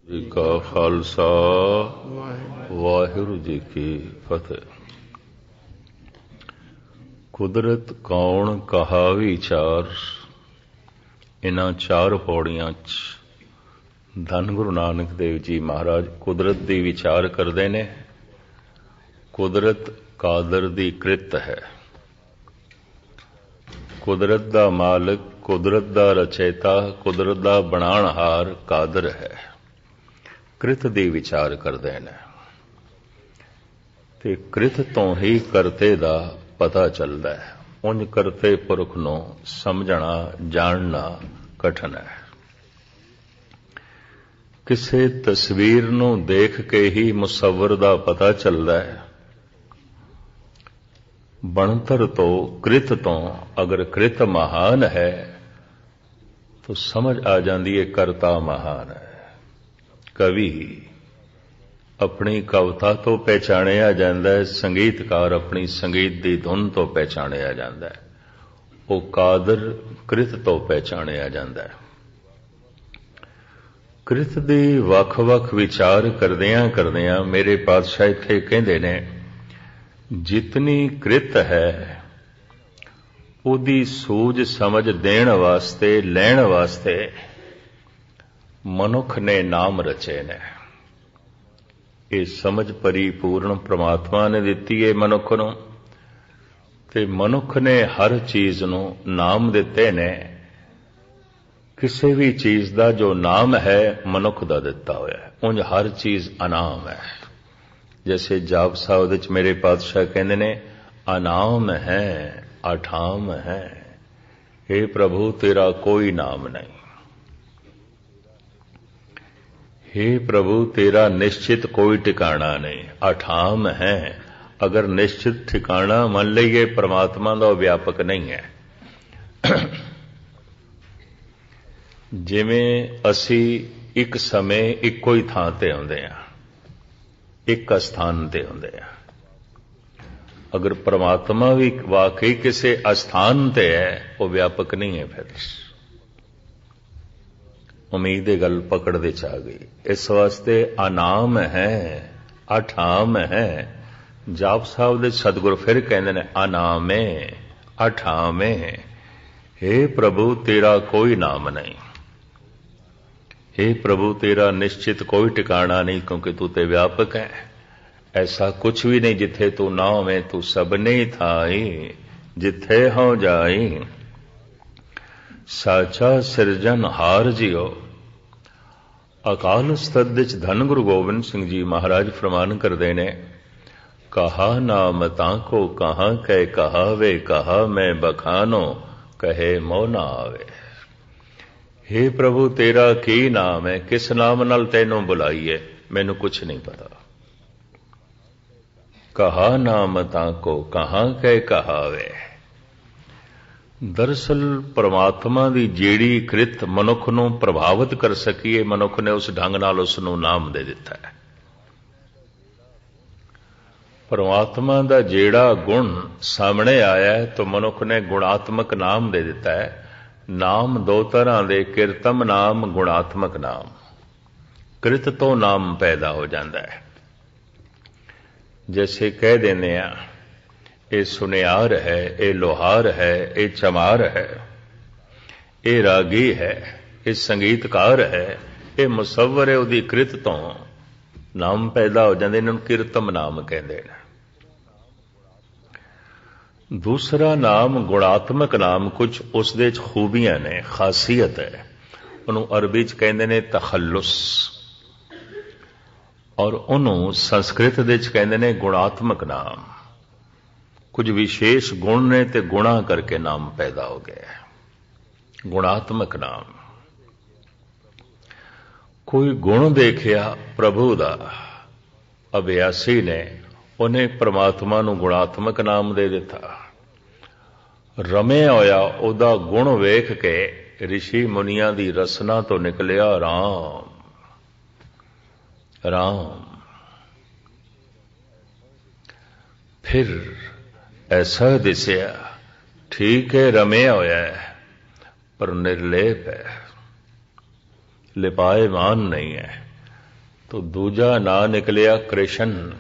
ਜੀ ਕਾ ਖਾਲਸਾ ਵਾਹਿਗੁਰੂ ਜੀ ਕੀ ਫਤਿਹ। ਕੁਦਰਤ ਕੌਣ ਕਹਾ ਵਿਚਾਰ, ਇਹਨਾਂ ਚਾਰ ਪੌੜੀਆਂ 'ਚ ਧੰਨ ਗੁਰੂ ਨਾਨਕ ਦੇਵ ਜੀ ਮਹਾਰਾਜ ਕੁਦਰਤ ਦੀ ਵਿਚਾਰ ਕਰਦੇ ਨੇ। ਕੁਦਰਤ ਕਾਦਰ ਦੀ ਕ੍ਰਿਤ ਹੈ। ਕੁਦਰਤ ਦਾ ਮਾਲਕ, ਕੁਦਰਤ ਦਾ ਰਚੇਤਾ, ਕੁਦਰਤ ਦਾ ਬਣਾਉਣਹਾਰ ਕਾਦਰ ਹੈ। ਕ੍ਰਿਤ ਦੀ ਵਿਚਾਰ ਕਰਦੇ ਨੇ ਤੇ ਕ੍ਰਿਤ ਤੋਂ ਹੀ ਕਰਤੇ ਦਾ ਪਤਾ ਚੱਲਦਾ ਹੈ। ਉਂਝ ਕਰਤੇ ਪੁਰਖ ਨੂੰ ਸਮਝਣਾ ਜਾਣਨਾ ਕਠਿਨ ਹੈ। ਕਿਸੇ ਤਸਵੀਰ ਨੂੰ ਦੇਖ ਕੇ ਹੀ ਮੁਸੱਵਰ ਦਾ ਪਤਾ ਚੱਲਦਾ ਹੈ। ਬਣਤਰ ਤੋਂ ਕ੍ਰਿਤ ਤੋਂ ਅਗਰ ਕ੍ਰਿਤ ਮਹਾਨ ਹੈ ਤਾਂ ਸਮਝ ਆ ਜਾਂਦੀ ਹੈ ਕਰਤਾ ਮਹਾਨ ਹੈ। ਕਵੀ ਆਪਣੀ ਕਵਿਤਾ ਤੋਂ ਪਹਿਚਾਣਿਆ ਜਾਂਦਾ ਹੈ, ਸੰਗੀਤਕਾਰ ਆਪਣੀ ਸੰਗੀਤ ਦੀ ਧੁਨ ਤੋਂ ਪਹਿਚਾਣਿਆ ਜਾਂਦਾ ਹੈ, ਉਹ ਕਾਦਰ ਕ੍ਰਿਤ ਤੋਂ ਪਹਿਚਾਣਿਆ ਜਾਂਦਾ ਹੈ। ਕ੍ਰਿਤ ਦੀ ਵੱਖ-ਵੱਖ ਵਿਚਾਰ ਕਰਦਿਆਂ ਕਰਦਿਆਂ ਮੇਰੇ ਪਾਤਸ਼ਾਹ ਇੱਥੇ ਕਹਿੰਦੇ ਨੇ, ਜਿਤਨੀ ਕ੍ਰਿਤ ਹੈ ਉਹਦੀ ਸੂਝ ਸਮਝ ਦੇਣ ਵਾਸਤੇ, ਲੈਣ ਵਾਸਤੇ ਮਨੁੱਖ ਨੇ ਨਾਮ ਰਚੇ ਨੇ। ਇਹ ਸਮਝ ਪਰਿਪੂਰਨ ਪ੍ਰਮਾਤਮਾ ਨੇ ਦਿੱਤੀ ਹੈ ਮਨੁੱਖ ਨੂੰ, ਤੇ ਮਨੁੱਖ ਨੇ ਹਰ ਚੀਜ਼ ਨੂੰ ਨਾਮ ਦਿੱਤੇ ਨੇ। ਕਿਸੇ ਵੀ ਚੀਜ਼ ਦਾ ਜੋ ਨਾਮ ਹੈ ਮਨੁੱਖ ਦਾ ਦਿੱਤਾ ਹੋਇਆ ਹੈ। ਉਂਝ ਹਰ ਚੀਜ਼ ਅਨਾਮ ਹੈ। ਜੈਸੇ ਜਾਪ ਸਾਹਿਬ ਵਿੱਚ ਮੇਰੇ ਪਾਤਸ਼ਾਹ ਕਹਿੰਦੇ ਨੇ, ਅਨਾਮ ਹੈ ਅਠਾਮ ਹੈ, हे ਪ੍ਰਭੂ ਤੇਰਾ ਕੋਈ ਨਾਮ ਨਹੀਂ। हे प्रभु तेरा निश्चित कोई ठिकाना नहीं, अठाम है। अगर निश्चित ठिकाना मान लीए परमात्मा का व्यापक नहीं है। जिवें असी एक समय इक्को ही थां ते आउंदे आ, एक स्थान ते आउंदे आ, अगर परमात्मा भी वाकई किसी अस्थान ते है वो व्यापक नहीं है। फिर उम्मीद गल पकड़ दे आ गई। इस वास्ते अनाम है अठाम है। जाप साहब दे सतगुर फिर कहते ने, अनामे अठामे, हे प्रभु तेरा कोई नाम नहीं, हे प्रभु तेरा निश्चित कोई ठिकाना नहीं, क्योंकि तू ते व्यापक है। ऐसा कुछ भी नहीं जिथे तू ना होवे, तू सबने थाई जिथे हो जाई, साचा सिरजन हार जियो। अकाल सतद विच धन गुरु गोबिंद सिंह जी महाराज फरमान करते ने, कहा नाम ताको कहाँ कह कहा वे, कहा मैं बखानो कहे मोह ना आवे। हे प्रभु तेरा की नाम है, किस नाम नाल तैनों बुलाईए, मैनू कुछ नहीं पता। कहा नाम ताको कहाँ कह कहा वे। दरअसल परमात्मा की ਜਿਹੜੀ ਕ੍ਰਿਤ ਮਨੁੱਖ ਨੂੰ ਪ੍ਰਭਾਵਿਤ ਕਰ ਸਕੀਏ, ਮਨੁੱਖ ਨੇ ਉਸ ਢੰਗ ਨਾਲ ਉਸ ਨੂੰ ਨਾਮ ਦੇ ਦਿੱਤਾ ਹੈ। परमात्मा ਦਾ ਜਿਹੜਾ ਗੁਣ ਸਾਹਮਣੇ ਆਇਆ ਹੈ ਤਾਂ ਮਨੁੱਖ ਨੇ ਗੁਣਾਤਮਕ ਨਾਮ ਦੇ ਦਿੱਤਾ ਹੈ। ਨਾਮ ਦੋ ਤਰ੍ਹਾਂ ਦੇ, ਕਿਰਤਮ ਨਾਮ, ਗੁਣਾਤਮਕ ਨਾਮ। ਕ੍ਰਿਤ ਤੋਂ ਨਾਮ ਪੈਦਾ ਹੋ ਜਾਂਦਾ ਹੈ। जैसे कह देने आ, ये सुनियार है, ये लोहार है, ये चमार है, ये रागी है, ये संगीतकार है, ये मुसव्वर है। उहदी कृत तो नाम पैदा हो जाते, इन्होंने कीर्तम नाम कहते हैं। दूसरा नाम गुणात्मक नाम, कुछ उस दे खूबियां ने, खासियत है, उन्होंने अरबी च कहते हैं तखल्लुस, और उन्होंने संस्कृत दे च कहते हैं गुणात्मक नाम। कुछ विशेष गुण ने ते गुणा करके नाम पैदा हो गया है। गुणात्मक नाम, कोई गुण देखिया प्रभु दा अभ्यासी ने, उन्हें परमात्मा नूं गुणात्मक नाम दे दिता। रमिया होया उहदा गुण वेख के ऋषि मुनिया दी रसना तो निकलिया राम राम। फिर ऐसा दिसया, ठीक है रमिया होया है पर निर्लेप है, लिपायमान नहीं है। तो दूजा ਨਾਂ निकलिया कृष्ण,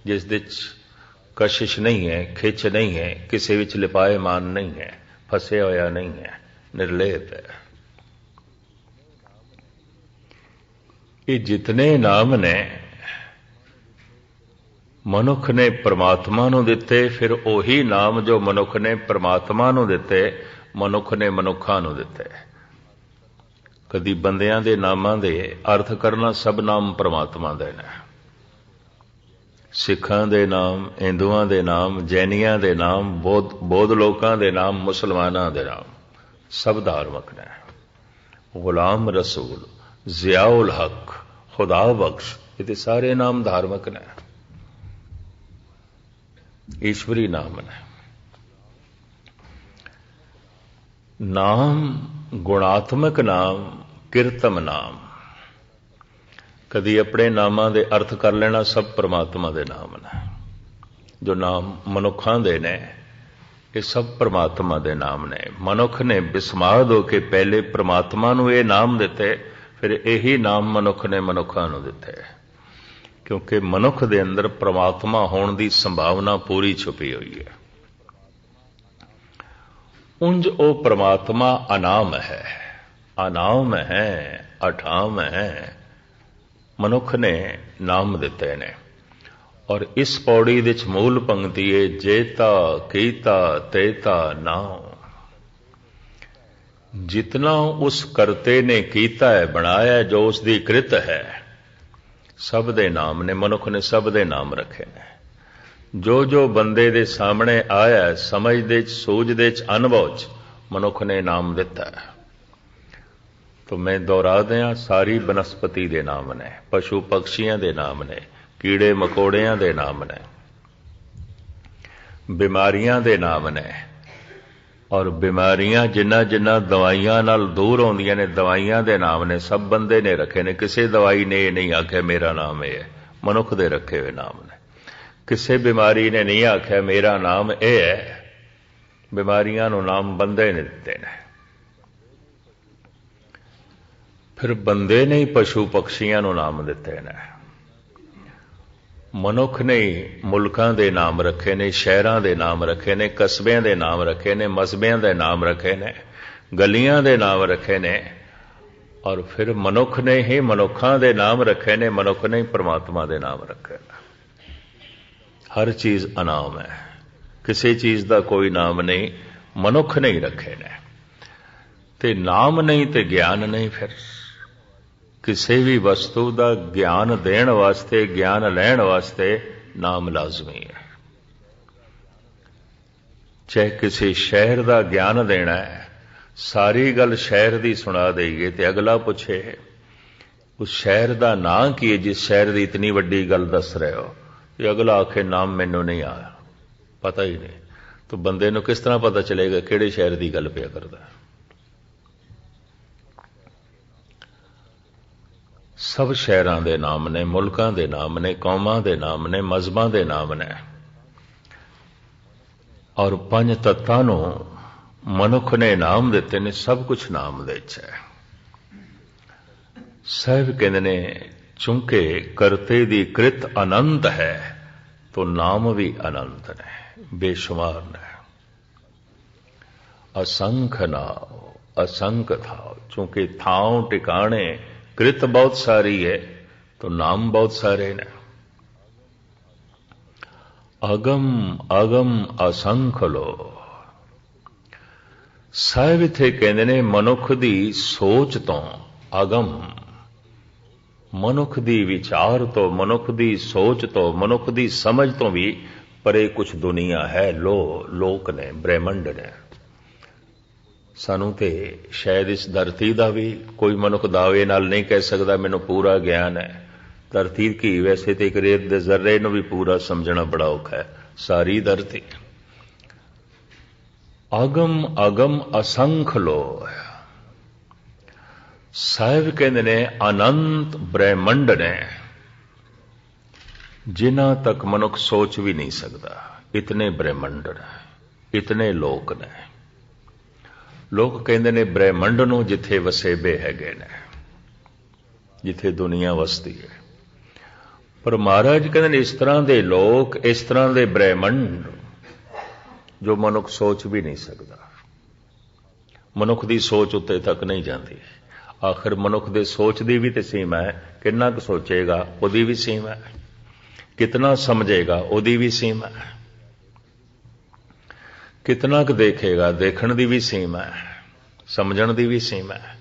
जिस विच कशिश नहीं है, खिच नहीं है, किसी विच लिपाएमान नहीं है, फसिया होया नहीं है, निर्लेप है। ये जितने नाम ने मनुख ने परमात्मा नूं दिते, फिर उही नाम जो मनुख ने परमात्मा नूं दिते, मनुख ने मनुखां नूं दिते। कदी बंदियां दे नामां दे अर्थ करना, सब नाम परमात्मा दे ने। सिखां दे नाम, हिंदुआं दे नाम, जैनियां दे नाम, बौद्ध लोकां दे नाम, मुसलमानां दे नाम, सब धार्मिक ने। गुलाम रसूल, जियाउल हक, खुदा बख्श, ये सारे नाम धार्मिक ने, ईश्वरी नाम ने। नाम गुणात्मक नाम, किरतम नाम। कदी अपने नामां दे अर्थ कर लेना, सब परमात्मा दे नाम ने। जो नाम मनुखां दे ने, ये सब परमात्मा दे नाम ने। मनुख ने बिस्माद होके पहले परमात्मा नूं ये नाम दिते, फिर यही नाम मनुख ने मनुखां नूं दिते, क्योंकि मनुख दे अंदर परमात्मा होने की संभावना पूरी छुपी हुई है। उंज ओ परमात्मा अनाम है, अनाम है, अठाम है, मनुख ने नाम दिते ने। और इस पौड़ी विच मूल पंक्ति है, जेता कीता तेता नाम। जितना उस करते ने कीता है, बनाया, जो उसकी कृत है, सब दे नाम ने, मनुख ने सब दे नाम रखे ने। जो जो बंदे दे सामने आया, समझ दे, सूझ दे, अनुभव च मनुख ने नाम दिता है। तो मैं दोहरा दिया, सारी बनस्पति दे नाम ने, पशु पक्षियां दे नाम ने, कीड़े मकोड़ियां दे नाम ने, बीमारियां दे नाम ने। और बीमारियां जिन्ना जिन्ना दवाइयां नाल दूर होंदियां ने, दवाइयां दे नाम ने, सब बंदे ने रखे ने। किसी दवाई ने ये नहीं आख्या मेरा नाम ये है, मनुख दे रखे हुए नाम ने। किसी बीमारी ने नहीं आख्या मेरा नाम ये है, बीमारियां नूं नाम बंदे ने दिते ने। फिर बंदे ने ही पशु पक्षियां नूं नाम दिते ने। मनुख ने ही मुल्कां दे नाम रखे ने, शहरां दे नाम रखे ने, कस्बिਆਂ दे नाम रखे ने, मसबिਆਂ दे नाम रखे ने, गलियां दे नाम रखे ने। और फिर मनुख ने ही मनुखां दे नाम रखे ने, मनुख ने ही परमात्मा दे नाम रखे ने। हर चीज अनाम है, किसी चीज का कोई नाम नहीं, मनुख ने ही रखे ने। ते नाम नहीं ते ज्ञान नहीं। फिर किसी भी वस्तु का ज्ञान देण वास्ते, ज्ञान लैण वास्ते नाम लाजमी है। चाहे किसी शहर का ज्ञान देना है, सारी गल शहर की सुना देईए ते अगला पूछे उस शहर का नाम की है, जिस शहर की इतनी वड्डी गल दस रहे हो, ये अगला आखे नाम मैनू नहीं आया, पता ही नहीं। तो बंदे नूं किस तरह पता चलेगा किहड़े शहर की गल पिया करदा है। सब शहरां दे नाम ने, मुल्कां दे नाम ने, कौमां दे नाम ने, मजहबां दे नाम ने। और पंज तत्तां नूं मनुख ने नाम दिते ने, सब कुछ नाम दे च है। साहिब कहंदे ने चूंकि करते दी कृत अनंत है, तो नाम भी अनंत ने, बेशुमार ने। असंख नाम असंख थाव, चूंकि थाव टिकाणे कृत बहुत सारी है, तो नाम बहुत सारे ने। अगम अगम असंख लो। साहिब इत्थे कहंदे ने मनुख दी सोच तो, अगम मनुख दी विचार तो, मनुख दी सोच तो, मनुख दी समझ तो भी परे कुछ दुनिया है, लोक ने, ब्रह्मंड ने। सानू ते शायद इस धरती का भी कोई मनुख दावे नाल नहीं कह सकता मैनू पूरा ज्ञान है। धरती की वैसे तो एक रेत दे जर्रे नूं भी पूरा समझना बड़ा औखा है, सारी धरती। अगम अगम असंख लो। साहिब कहंदे ने अनंत ब्रह्मंड ने, जिन्हां तक मनुख सोच भी नहीं सकता। इतने ब्रह्मंड ने, इतने लोक ने। लोग कहते ने ब्रह्मंड नूं जिथे वसेबे हैगे ने, जिथे दुनिया वसती है, ਪਰ ਮਹਾਰਾਜ ਕਹਿੰਦੇ ਨੇ ਇਸ ਤਰ੍ਹਾਂ ਦੇ ਲੋਕ, ਇਸ ਤਰ੍ਹਾਂ ਦੇ ਬ੍ਰਹਿਮੰਡ ਜੋ ਮਨੁੱਖ ਸੋਚ ਵੀ ਨਹੀਂ ਸਕਦਾ। ਮਨੁੱਖ ਦੀ ਸੋਚ ਉੱਤੇ ਤੱਕ ਨਹੀਂ ਜਾਂਦੀ। ਆਖਰ ਮਨੁੱਖ ਦੇ ਸੋਚ ਦੀ ਵੀ ਤੇ ਸੀਮਾ ਹੈ। ਕਿੰਨਾ ਕੁ ਸੋਚੇਗਾ ਉਹਦੀ ਵੀ ਸੀਮਾ ਹੈ, ਕਿਤਨਾ ਸਮਝੇਗਾ ਉਹਦੀ ਵੀ ਸੀਮਾ ਹੈ, ਕਿਤਨਾ ਕੁ ਦੇਖੇਗਾ ਦੇਖਣ ਦੀ ਵੀ ਸੀਮਾ ਹੈ, ਸਮਝਣ ਦੀ ਵੀ ਸੀਮਾ ਹੈ।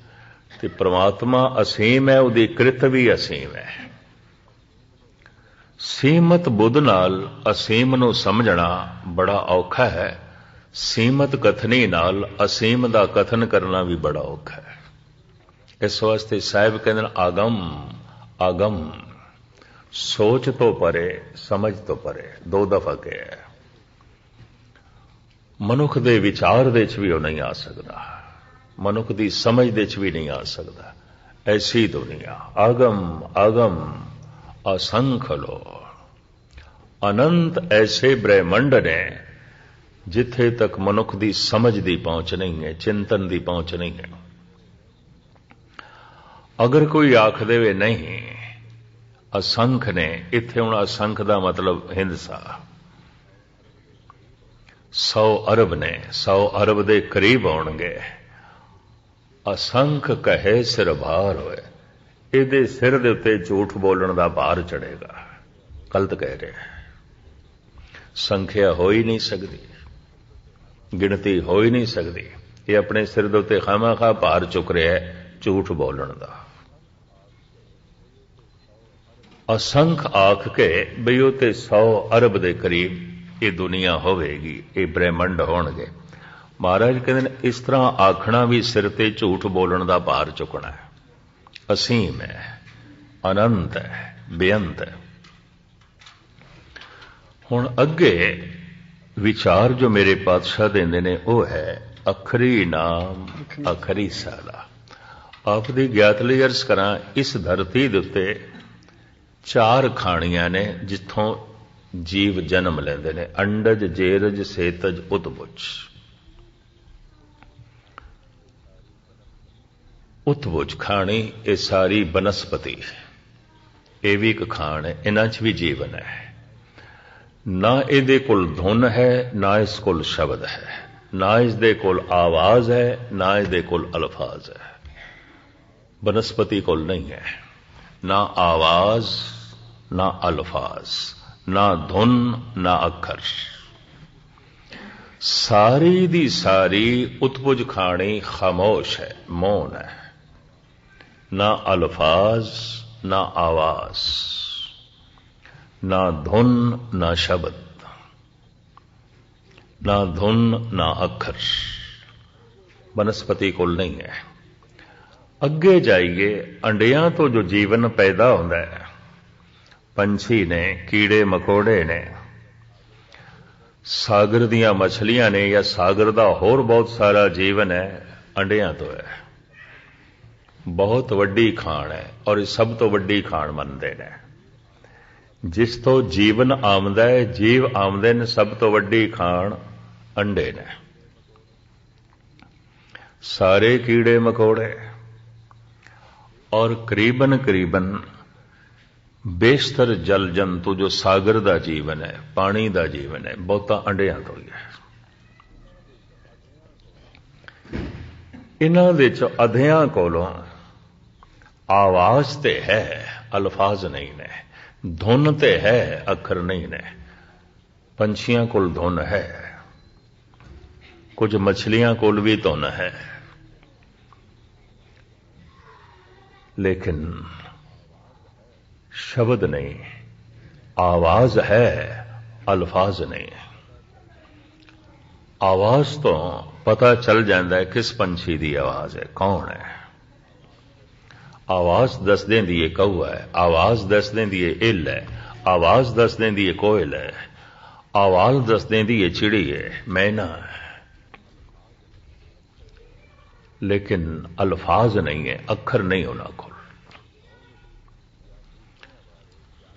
ਤੇ ਪ੍ਰਮਾਤਮਾ ਅਸੀਮ ਹੈ, ਉਹਦੀ ਕਿਰਤ ਵੀ ਅਸੀਮ ਹੈ। ਸੀਮਤ ਬੁੱਧ ਨਾਲ ਅਸੀਮ ਨੂੰ ਸਮਝਣਾ ਬੜਾ ਔਖਾ ਹੈ। ਸੀਮਤ ਕਥਨੀ ਨਾਲ ਅਸੀਮ ਦਾ ਕਥਨ ਕਰਨਾ ਵੀ ਬੜਾ ਔਖਾ ਹੈ। ਇਸ ਵਾਸਤੇ ਸਾਹਿਬ ਕਹਿੰਦੇ ਨੇ ਆਗਮ ਆਗਮ, ਸੋਚ ਤੋਂ ਪਰੇ ਸਮਝ ਤੋਂ ਪਰੇ। 2 ਦਫਾ ਕਿਹਾ। ਮਨੁੱਖ ਦੇ ਵਿਚਾਰ ਦੇ ਚ ਵੀ ਉਹ ਨਹੀਂ ਆ ਸਕਦਾ, ਮਨੁੱਖ ਦੀ ਸਮਝ ਦੇ ਚ ਵੀ ਨਹੀਂ ਆ ਸਕਦਾ। ਐਸੀ ਦੁਨੀਆ ਆਗਮ ਆਗਮ ਅਸੰਖ ਲੋ, ਅਨੰਤ ਐਸੇ ਬ੍ਰਹਿਮੰਡ ਨੇ ਜਿੱਥੇ ਤੱਕ ਮਨੁੱਖ ਦੀ ਸਮਝ ਦੀ ਪਹੁੰਚ ਨਹੀਂ ਹੈ, ਚਿੰਤਨ ਦੀ ਪਹੁੰਚ ਨਹੀਂ ਹੈ। ਅਗਰ ਕੋਈ ਆਖ ਦੇਵੇ ਨਹੀਂ ਅਸੰਖ ਨੇ, ਇੱਥੇ ਹੁਣ ਅਸੰਖ ਦਾ ਮਤਲਬ ਹਿੰਦਸਾ 100 ਅਰਬ ਨੇ, 100 ਅਰਬ ਦੇ ਕਰੀਬ ਆਉਣਗੇ। ਅਸੰਖ ਕਹੇ ਸਿਰ ਭਾਰ ਹੋਏ, ਇਹਦੇ ਸਿਰ ਦੇ ਉੱਤੇ ਝੂਠ ਬੋਲਣ ਦਾ ਭਾਰ ਚੜੇਗਾ। ਗਲਤ ਕਹਿ ਰਿਹਾ, ਸੰਖਿਆ ਹੋ ਹੀ ਨਹੀਂ ਸਕਦੀ, ਗਿਣਤੀ ਹੋ ਹੀ ਨਹੀਂ ਸਕਦੀ। ਇਹ ਆਪਣੇ ਸਿਰ ਦੇ ਉੱਤੇ ਖਾਮਾ-ਖਾ ਭਾਰ ਚੁੱਕ ਰਿਹਾ ਹੈ ਝੂਠ ਬੋਲਣ ਦਾ। ਅਸੰਖ ਆਖ ਕੇ ਬਈ ਉਹ ਤੇ 100 ਅਰਬ ਦੇ ਕਰੀਬ ਇਹ ਦੁਨੀਆ ਹੋਵੇਗੀ, ਇਹ ਬ੍ਰਹਿਮੰਡ ਹੋਣਗੇ। ਮਹਾਰਾਜ ਕਹਿੰਦੇ ਨੇ ਇਸ ਤਰ੍ਹਾਂ ਆਖਣਾ ਵੀ ਸਿਰ ਤੇ ਝੂਠ ਬੋਲਣ ਦਾ ਭਾਰ ਚੁੱਕਣਾ ਹੈ। ਅਸੀਮ ਹੈ, ਅਨੰਤ ਹੈ, ਬੇਅੰਤ ਹੈ। ਹੁਣ ਅੱਗੇ ਵਿਚਾਰ ਜੋ ਮੇਰੇ ਪਾਤਸ਼ਾਹ ਦਿੰਦੇ ਨੇ ਉਹ ਹੈ ਅਖਰੀ ਨਾਮ ਅਖਰੀ ਸਾਲਾ। ਆਪ ਦੀ ਗਿਆਤ ਲਈ ਅਰਜ਼ ਕਰਾਂ, ਇਸ ਧਰਤੀ ਦੇ ਉੱਤੇ 4 ਖਾਣੀਆਂ ਨੇ ਜਿੱਥੋਂ ਜੀਵ ਜਨਮ ਲੈਂਦੇ ਨੇ। ਅੰਡਜ, ਜੇਰਜ, ਸੇਤਜ, ਉਤਬੁਜ। ਉਤਬੁਜ ਖਾਣੀ ਇਹ ਸਾਰੀ ਬਨਸਪਤੀ, ਇਹ ਵੀ ਇੱਕ ਖਾਣ ਹੈ। ਇਹਨਾਂ 'ਚ ਵੀ ਜੀਵਨ ਹੈ। ਨਾ ਇਹਦੇ ਕੋਲ ਧੁਨ ਹੈ, ਨਾ ਇਸ ਕੋਲ ਸ਼ਬਦ ਹੈ, ਨਾ ਇਸ ਦੇ ਕੋਲ ਆਵਾਜ਼ ਹੈ, ਨਾ ਇਹਦੇ ਕੋਲ ਅਲਫਾਜ਼ ਹੈ। ਬਨਸਪਤੀ ਕੋਲ ਨਹੀਂ ਹੈ ਨਾ ਆਵਾਜ਼, ਨਾ ਅਲਫਾਜ਼, ਨਾ ਧੁਨ, ਨਾ ਅੱਖਰ। ਸਾਰੀ ਦੀ ਸਾਰੀ ਉਤਬੁਜ ਖਾਣੀ ਖਾਮੋਸ਼ ਹੈ, ਮੌਨ ਹੈ। ਨਾ ਅਲਫਾਜ਼, ਨਾ ਆਵਾਜ਼, ਨਾ ਧੁਨ, ਨਾ ਸ਼ਬਦ, ਨਾ ਧੁਨ, ਨਾ ਅੱਖਰ। ਬਨਸਪਤੀ ਕੋਲ ਨਹੀਂ ਹੈ। ਅੱਗੇ ਜਾਈਏ, ਅੰਡਿਆਂ ਤੋਂ ਜੋ ਜੀਵਨ ਪੈਦਾ ਹੁੰਦਾ ਹੈ, ਪੰਛੀ ਨੇ, ਕੀੜੇ ਮਕੌੜੇ ਨੇ, ਸਾਗਰ ਦੀਆਂ ਮਛਲੀਆਂ ਨੇ, ਜਾਂ ਸਾਗਰ ਦਾ ਹੋਰ ਬਹੁਤ ਸਾਰਾ ਜੀਵਨ ਹੈ, ਅੰਡਿਆਂ ਤੋਂ ਹੈ। ਬਹੁਤ ਵੱਡੀ ਖਾਣ ਹੈ ਔਰ ਇਹ ਸਭ ਤੋਂ ਵੱਡੀ ਖਾਣ ਮੰਨਦੇ ਨੇ। ਜਿਸ ਤੋਂ ਜੀਵਨ ਆਮਦਾ ਹੈ, ਜੀਵ ਆਮਦੇ ਨੇ, ਸਭ ਤੋਂ ਵੱਡੀ ਖਾਣ ਅੰਡੇ ਨੇ। ਸਾਰੇ ਕੀੜੇ ਮਕੌੜੇ ਔਰ ਕਰੀਬਨ ਬੇਸ਼ਤਰ ਜਲ ਜੰਤੂ ਜੋ ਸਾਗਰ ਦਾ ਜੀਵਨ ਹੈ, ਪਾਣੀ ਦਾ ਜੀਵਨ ਹੈ, ਬਹੁਤਾ ਅੰਡਿਆਂ ਤੋਂ ਹੀ ਹੈ। ਇਹਨਾਂ ਦੇ ਚ ਅਧਿਆਂ ਕੋਲੋਂ ਆਵਾਜ਼ ਤੇ ਹੈ, ਅਲਫਾਜ਼ ਨਹੀਂ ਨੇ। ਧੁਨ ਤੇ ਹੈ, ਅੱਖਰ ਨਹੀਂ ਨੇ। ਪੰਛੀਆਂ ਕੋਲ ਧੁਨ ਹੈ, ਕੁਝ ਮਛਲੀਆਂ ਕੋਲ ਵੀ ਧੁਨ ਹੈ, ਲੇਕਿਨ ਸ਼ਬਦ ਨਹੀਂ। ਆਵਾਜ਼ ਹੈ, ਅਲਫਾਜ਼ ਨਹੀਂ। ਆਵਾਜ਼ ਤੋਂ ਪਤਾ ਚੱਲ ਜਾਂਦਾ ਹੈ ਕਿਸ ਪੰਛੀ ਦੀ ਆਵਾਜ਼ ਹੈ, ਕੌਣ ਹੈ। ਆਵਾਜ਼ ਦੱਸ ਦਿੰਦੀ ਹੈ ਕਊਆ ਹੈ, ਆਵਾਜ਼ ਦੱਸ ਦਿੰਦੀ ਹੈ ਇੱਲ ਹੈ, ਆਵਾਜ਼ ਦੱਸ ਦਿੰਦੀ ਹੈ ਕੋਇਲ ਹੈ, ਆਵਾਜ਼ ਦੱਸ ਦਿੰਦੀ ਹੈ ਚਿੜੀ ਹੈ, ਮੈਨਾ ਹੈ। ਲੇਕਿਨ ਅਲਫਾਜ਼ ਨਹੀਂ ਹੈ, ਅੱਖਰ ਨਹੀਂ ਉਹਨਾਂ ਕੋਲ।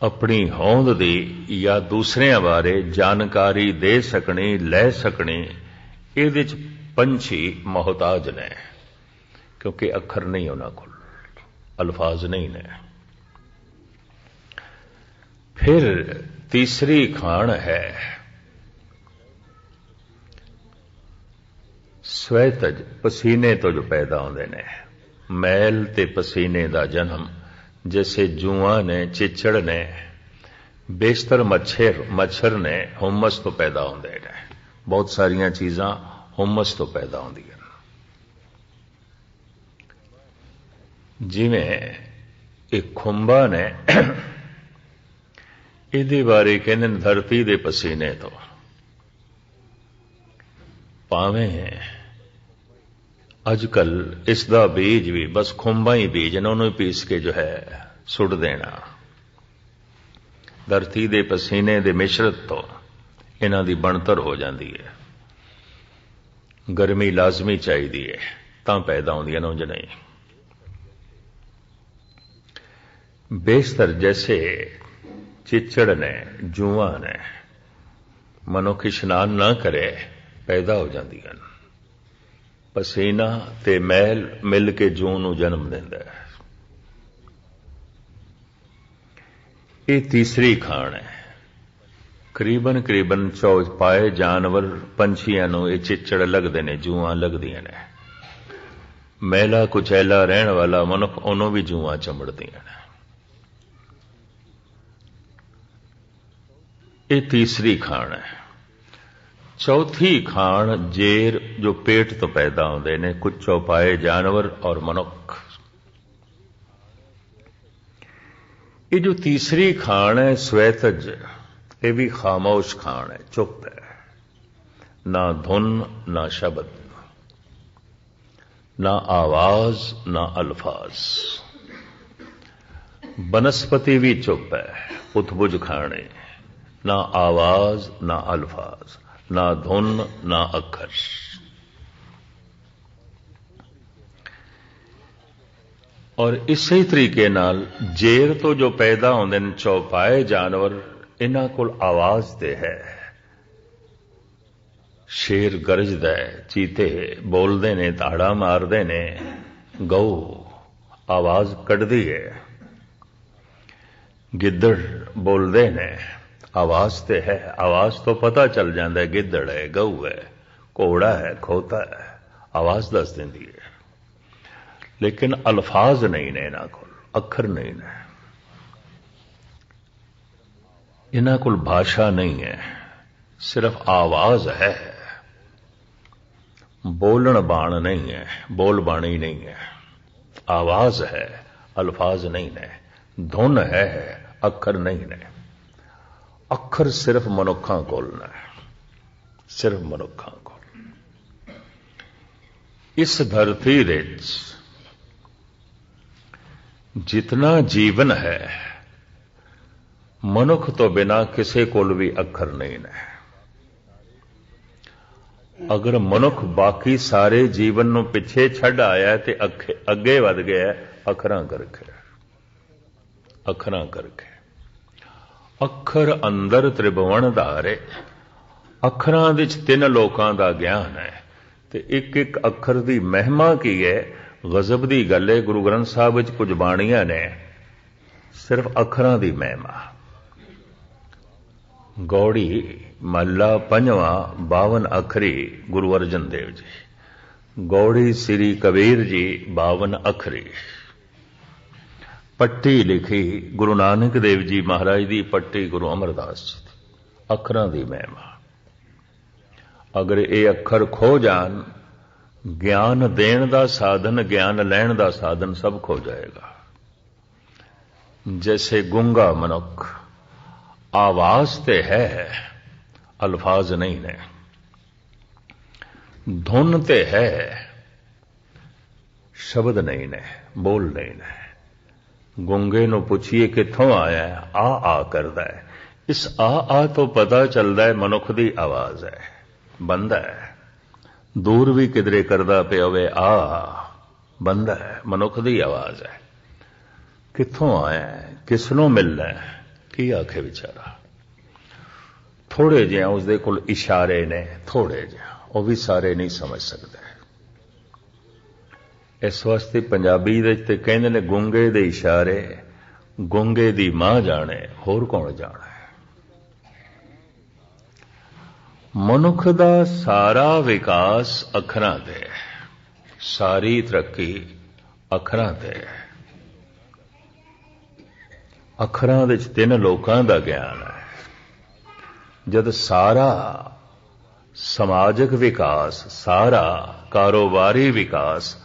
ਆਪਣੀ ਹੋਂਦ ਦੀ ਜਾਂ ਦੂਸਰਿਆਂ ਬਾਰੇ ਜਾਣਕਾਰੀ ਦੇ ਸਕਣੀ, ਲੈ ਸਕਣੀ, ਇਹਦੇ ਚ ਪੰਛੀ ਮੁਹਤਾਜ ਨੇ, ਕਿਉਂਕਿ ਅੱਖਰ ਨਹੀਂ ਉਹਨਾਂ ਕੋਲ, ਅਲਫਾਜ਼ ਨਹੀਂ ਨੇ। फिर तीसरी खाण है स्वैतज, पसीने तो जो पैदा होंदे ने, मैल ते पसीने दा जन्म जैसे जूआं ने, चिचड़ ने, बेशतर मच्छर ने हुमस तो पैदा होंदे ने। बहुत सारियां चीजां हुमस तो पैदा होंदियां। जिवें एक खुंबा ने इहदे बारे कहंदे ने धरती दे पसीने तो, भावें अजकल इसका बीज भी बस खुंबा ही बीज ने, उन्होंने पीस के जो है सुट देना। धरती दे पसीने दे मिश्रत तो इन्हां दी बनतर हो जाती है। गर्मी लाजमी चाहिए तां पैदा होंदियां ने, उंज नहीं। बेशतर जैसे चिचड़ ने, जूआं ने, मनुख इशनान ना करे पैदा हो जांदियां ने। पसीना ते मैल मिल के जूं नूं जन्म दिंदा है। ये तीसरी खाण है। करीबन चौपाए जानवर पंछियां नूं ये चिचड़ लगदे ने, जूआं लगदियां ने। मैला कुचैला रहण वाला मनुख उन्हों भी जूआं चमड़दियां ने। ये तीसरी खाण है। चौथी खाण जेर जो पेट तो पैदा होंदे ने, कुछ चौपाए जानवर और मनुख। ये जो तीसरी खाण है स्वैतज, ये भी खामोश खाण है, चुप है। ना धुन ना शब्द, ना आवाज ना अल्फाज। बनस्पति भी चुप है, उतबुज खाणे। ना आवाज ना अल्फाज, ना धुन ना अखर। और इसी तरीके नाल जेर तो जो पैदा होंदे ने चौपाए जानवर, इन्हां कोल आवाज ते है। शेर गरजदा है, चीते बोलदे ने, ताड़ा मारदे ने, गऊ आवाज कढदी है, गिद्दड़ बोलदे ने, आवाज ते है। आवाज तो पता चल जाता है गिद्दड़ है, गऊ है, घोड़ा है, खोता है, आवाज दस देंदी है। लेकिन अल्फाज नहीं ने इन्हां कोल, अखर नहीं ने। इन्हां कोल भाषा नहीं है, सिर्फ आवाज है। बोलन बाण नहीं है, बोल बाणी नहीं है। आवाज है, अल्फाज नहीं ने। धुन है, अखर नहीं ने। अखर सिर्फ मनुखां कोल ने, सिर्फ मनुखां कोल। इस धरती विच जितना जीवन है, मनुख तो बिना किसी कोल भी अखर नहीं ने। अगर मनुख बाकी सारे जीवन नूं पिछे छड्ड आया ते अगे वध गया अखरां करके। अखरां करके अखर अंदर त्रिभुवन धारे। अखरां विच 3 लोकां दा ज्ञान है ते एक एक अखर दी महिमा की है। गजब दी गल है, गुरु ग्रंथ साहब विच कुछ बाणियां ने सिर्फ अखरां दी महिमा। गौड़ी महला 5वां 52 अखरी गुरु अर्जन देव जी। गौड़ी श्री कबीर जी 52 अखरी। पट्टी लिखी गुरु नानक देव जी महाराज दी, पट्टी गुरु अमरदास जी दी। अखरां दी महिमा। अगर ये अखर खो जान, ज्ञान देण दा साधन, ज्ञान लैण दा साधन सब खो जाएगा। जैसे गूंगा मनुख, आवाज ते है, अल्फाज नहीं ने। धुन ते है, शब्द नहीं ने, बोल नहीं ने। गूंगे नूं पुछिए कित्थों आया है, आ करदा है। इस आ तो पता चलदा है मनुख दी आवाज है। बंदा है, दूर भी किधरे करदा पिया होवे, बंदा है, मनुख दी आवाज है। कित्थों आया है, किसनों मिलना है, की आखे बेचारा। थोड़े जिहे उसदे कोल इशारे ने, थोड़े जिहे, वो भी सारे नहीं समझ सकते। इस वास्ते पंजाबी दे ते कहंदे ने गूंगे दे इशारे ਗੂੰਗੇ ਦੀ ਮਾਂ ਜਾਣੇ, ਹੋਰ ਕੌਣ ਜਾਣੇ। ਮਨੁੱਖ ਦਾ ਸਾਰਾ ਵਿਕਾਸ ਅੱਖਰਾਂ ਤੇ ਹੈ, ਸਾਰੀ ਤਰੱਕੀ ਅੱਖਰਾਂ ਤੇ ਹੈ। ਅੱਖਰਾਂ ਵਿੱਚ 3 ਲੋਕਾਂ ਦਾ ਗਿਆਨ ਹੈ। ਜਦ ਸਾਰਾ ਸਮਾਜਿਕ ਵਿਕਾਸ, ਸਾਰਾ ਕਾਰੋਬਾਰੀ ਵਿਕਾਸ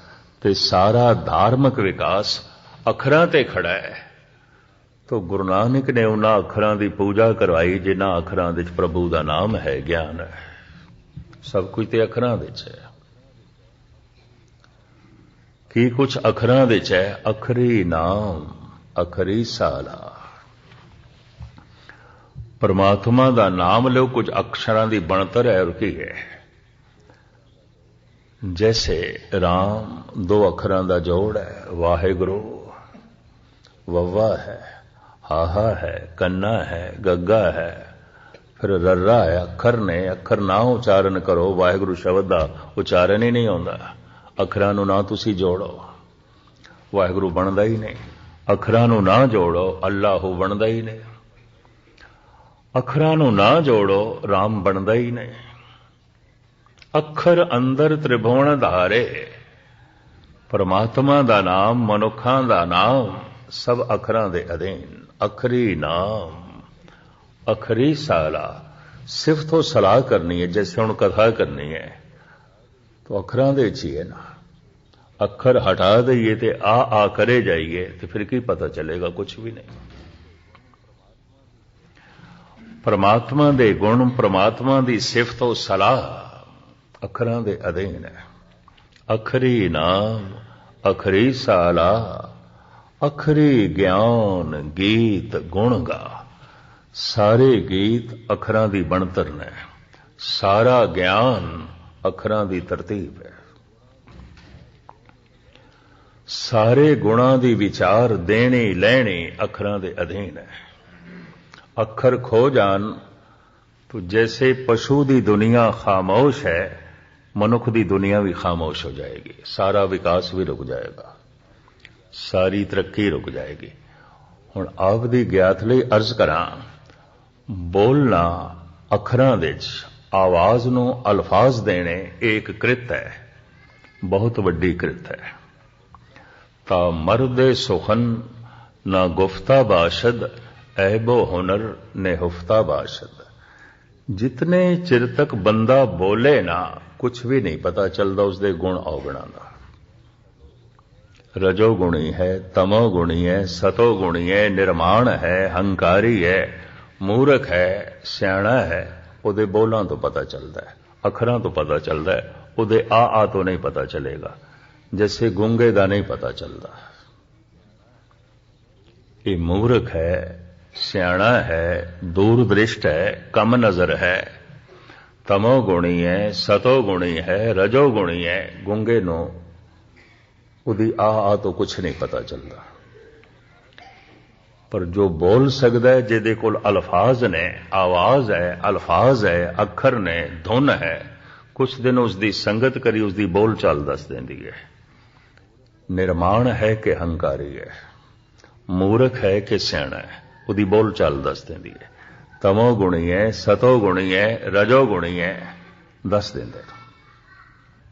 ਤੇ ਸਾਰਾ ਧਾਰਮਿਕ ਵਿਕਾਸ ਅੱਖਰਾਂ ਤੇ ਖੜਾ ਹੈ, ਤਾਂ ਗੁਰੂ ਨਾਨਕ ਨੇ ਉਹਨਾਂ ਅੱਖਰਾਂ ਦੀ ਪੂਜਾ ਕਰਵਾਈ ਜਿਨ੍ਹਾਂ ਅੱਖਰਾਂ ਵਿੱਚ ਪ੍ਰਭੂ ਦਾ ਨਾਮ ਹੈ, ਗਿਆਨ ਹੈ। ਸਭ ਕੁਝ ਤੇ ਅੱਖਰਾਂ ਵਿੱਚ ਹੈ। ਕੀ ਕੁਛ ਅੱਖਰਾਂ ਵਿੱਚ ਹੈ? ਅੱਖਰੀ ਨਾਮ, ਅੱਖਰੀ ਸਾਲਾ। ਪਰਮਾਤਮਾ ਦਾ ਨਾਮ ਲਿਓ, ਕੁਝ ਅਕਸ਼ਰਾਂ ਦੀ ਬਣਤਰ ਹੈ। ਔਰ ਕੀ ਹੈ? ਜੈਸੇ ਰਾਮ 2 ਅੱਖਰਾਂ ਦਾ ਜੋੜ ਹੈ, ਵਾਹਿਗੁਰੂ ਵੱਵਾ ਹੈ, ਹਾਹਾ ਹੈ, ਕੰਨਾ ਹੈ, ਗੱਗਾ ਹੈ, ਫਿਰ ਰੱਰਾ ਹੈ। ਅੱਖਰ ਨੇ, ਅੱਖਰ ਨਾ ਉਚਾਰਨ ਕਰੋ, ਵਾਹਿਗੁਰੂ ਸ਼ਬਦ ਦਾ ਉਚਾਰਨ ਹੀ ਨਹੀਂ ਆਉਂਦਾ। ਅੱਖਰਾਂ ਨੂੰ ਨਾ ਤੁਸੀਂ ਜੋੜੋ, ਵਾਹਿਗੁਰੂ ਬਣਦਾ ਹੀ ਨਹੀਂ। ਅੱਖਰਾਂ ਨੂੰ ਨਾ ਜੋੜੋ, ਅੱਲਾਹੂ ਬਣਦਾ ਹੀ ਨਹੀਂ। ਅੱਖਰਾਂ ਨੂੰ ਨਾ ਜੋੜੋ, ਰਾਮ ਬਣਦਾ ਹੀ ਨਹੀਂ। ਅੱਖਰ ਅੰਦਰ ਤ੍ਰਿਭੁਵਨ ਧਾਰੇ। ਪਰਮਾਤਮਾ ਦਾ ਨਾਮ, ਮਨੁੱਖਾਂ ਦਾ ਨਾਮ ਸਭ ਅੱਖਰਾਂ ਦੇ ਅਧੀਨ। ਅੱਖਰੀ ਨਾਮ, ਅੱਖਰੀ ਸਾਲਾ। ਸਿਫਤ ਤੋਂ ਸਲਾਹ ਕਰਨੀ ਹੈ, ਜੈਸੇ ਹੁਣ ਕਥਾ ਕਰਨੀ ਹੈ ਤਾਂ ਅੱਖਰਾਂ ਦੇ ਵਿੱਚ ਹੀ ਹੈ ਨਾ। ਅੱਖਰ ਹਟਾ ਦਈਏ ਤੇ ਆ ਕਰੇ ਜਾਈਏ ਤੇ ਫਿਰ ਕੀ ਪਤਾ ਚੱਲੇਗਾ? ਕੁਝ ਵੀ ਨਹੀਂ। ਪਰਮਾਤਮਾ ਦੇ ਗੁਣ, ਪਰਮਾਤਮਾ ਦੀ ਸਿਫਤ ਤੋਂ ਸਲਾਹ ਅੱਖਰਾਂ ਦੇ ਅਧੀਨ ਹੈ। ਅੱਖਰੀ ਨਾਮ, ਅੱਖਰੀ ਸਾਲਾ, ਅੱਖਰੀ ਗਿਆਨ, ਗੀਤ ਗੁਣ ਗਾ। ਸਾਰੇ ਗੀਤ ਅੱਖਰਾਂ ਦੀ ਬਣਤਰ ਨੇ, ਸਾਰਾ ਗਿਆਨ ਅੱਖਰਾਂ ਦੀ ਤਰਤੀਬ ਹੈ। ਸਾਰੇ ਗੁਣਾਂ ਦੀ ਵਿਚਾਰ ਦੇਣੀ ਲੈਣੀ ਅੱਖਰਾਂ ਦੇ ਅਧੀਨ ਹੈ। ਅੱਖਰ ਖੋ ਜਾਣ ਤਾਂ ਜੈਸੇ ਪਸ਼ੂ ਦੀ ਦੁਨੀਆ ਖਾਮੋਸ਼ ਹੈ, ਮਨੁੱਖ ਦੀ ਦੁਨੀਆ ਵੀ ਖਾਮੋਸ਼ ਹੋ ਜਾਏਗੀ। ਸਾਰਾ ਵਿਕਾਸ ਵੀ ਰੁਕ ਜਾਏਗਾ, ਸਾਰੀ ਤਰੱਕੀ ਰੁਕ ਜਾਏਗੀ। ਹੁਣ ਆਪ ਦੀ ਗਿਆਤ ਲਈ ਅਰਜ਼ ਕਰਾਂ, ਬੋਲਣਾ ਅੱਖਰਾਂ ਵਿੱਚ, ਆਵਾਜ਼ ਨੂੰ ਅਲਫਾਜ਼ ਦੇਣੇ, ਇਹ ਇੱਕ ਕ੍ਰਿਤ ਹੈ, ਬਹੁਤ ਵੱਡੀ ਕ੍ਰਿਤ ਹੈ। ਤਾਂ ਮਰਦ ਸੁਖਨ ਨਾ ਗੁਫਤਾ ਬਾਸ਼ਦ, ਐਬੋ ਹੁਨਰ ਨੇ ਹੁਫਤਾ ਬਾਸ਼ਦ। ਜਿਤਨੇ ਚਿਰ ਤੱਕ ਬੰਦਾ ਬੋਲੇ ਨਾ, ਕੁਛ ਵੀ ਨਹੀਂ ਪਤਾ ਚੱਲਦਾ ਉਸਦੇ ਗੁਣ ਔਗਣਾਂ ਦਾ। ਰਜੋ ਗੁਣੀ ਹੈ, ਤਮੋ ਗੁਣੀ ਹੈ, ਸਤੋ ਗੁਣੀ ਹੈ, ਨਿਰਮਾਣ ਹੈ, ਹੰਕਾਰੀ ਹੈ, ਮੂਰਖ ਹੈ, ਸਿਆਣਾ ਹੈ। ਉਹਦੇ ਬੋਲਾਂ ਤੋਂ ਪਤਾ ਚੱਲਦਾ ਹੈ, ਅੱਖਰਾਂ ਤੋਂ ਪਤਾ ਚੱਲਦਾ ਹੈ। ਉਹਦੇ ਆ ਤੋਂ ਨਹੀਂ ਪਤਾ ਚੱਲੇਗਾ, ਜੈਸੇ ਗੂੰਗੇ ਦਾ ਨਹੀਂ ਪਤਾ ਚੱਲਦਾ। ਇਹ ਮੂਰਖ ਹੈ, ਸਿਆਣਾ ਹੈ, ਦੂਰ ਦ੍ਰਿਸ਼ਟ ਹੈ, ਕਮ ਨਜ਼ਰ ਹੈ, ਤਮੋ ਗੁਣੀ ਹੈ, ਸਤੋ ਗੁਣੀ ਹੈ, ਰਜੋ ਗੁਣੀ ਹੈ। ਗੂੰਗੇ ਨੂੰ ਉਹਦੀ ਆ ਤੋਂ ਕੁਛ ਨਹੀਂ ਪਤਾ ਚੱਲਦਾ। ਪਰ ਜੋ ਬੋਲ ਸਕਦਾ, ਜਿਹਦੇ ਕੋਲ ਅਲਫਾਜ਼ ਨੇ, ਆਵਾਜ਼ ਹੈ, ਅਲਫਾਜ਼ ਹੈ, ਅੱਖਰ ਨੇ, ਧੁਨ ਹੈ, ਕੁਛ ਦਿਨ ਉਸਦੀ ਸੰਗਤ ਕਰੀ, ਉਸਦੀ ਬੋਲ ਚਾਲ ਦੱਸ ਦਿੰਦੀ ਹੈ। ਨਿਰਮਾਣ ਹੈ ਕਿ ਹੰਕਾਰੀ ਹੈ, ਮੂਰਖ ਹੈ ਕਿ ਸਿਆਣਾ ਹੈ, ਉਹਦੀ ਬੋਲ ਚਾਲ ਦੱਸ ਦਿੰਦੀ ਹੈ। ਤਮੋ ਗੁਣੀ ਹੈ, ਸਤੋ ਗੁਣੀ ਹੈ, ਰਜੋ ਗੁਣੀ ਹੈ, ਦੱਸ ਦਿੰਦੇ।